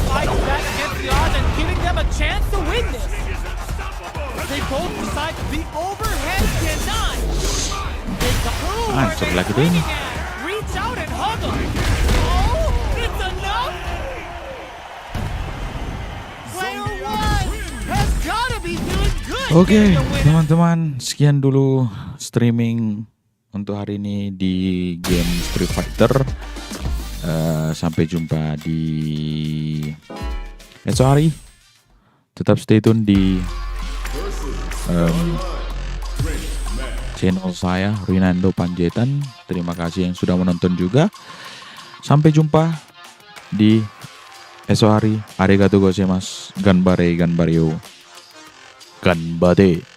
Fighting back against the odds and giving them a chance to win this. They both decide the overhead deny. They Hancur lagi tuh ini. reach out and hug them. Oh, it's enough. Player one has gotta be doing good. Oke, getting the win. teman-teman, sekian dulu streaming untuk hari ini di game Street Fighter. Sampai jumpa di esok hari. Tetap stay tune di channel saya Rinando Panjaitan. Terima kasih yang sudah menonton juga. Sampai jumpa di esok hari. Arigatou gozaimasu. Ganbare ganbaryo. Ganbare.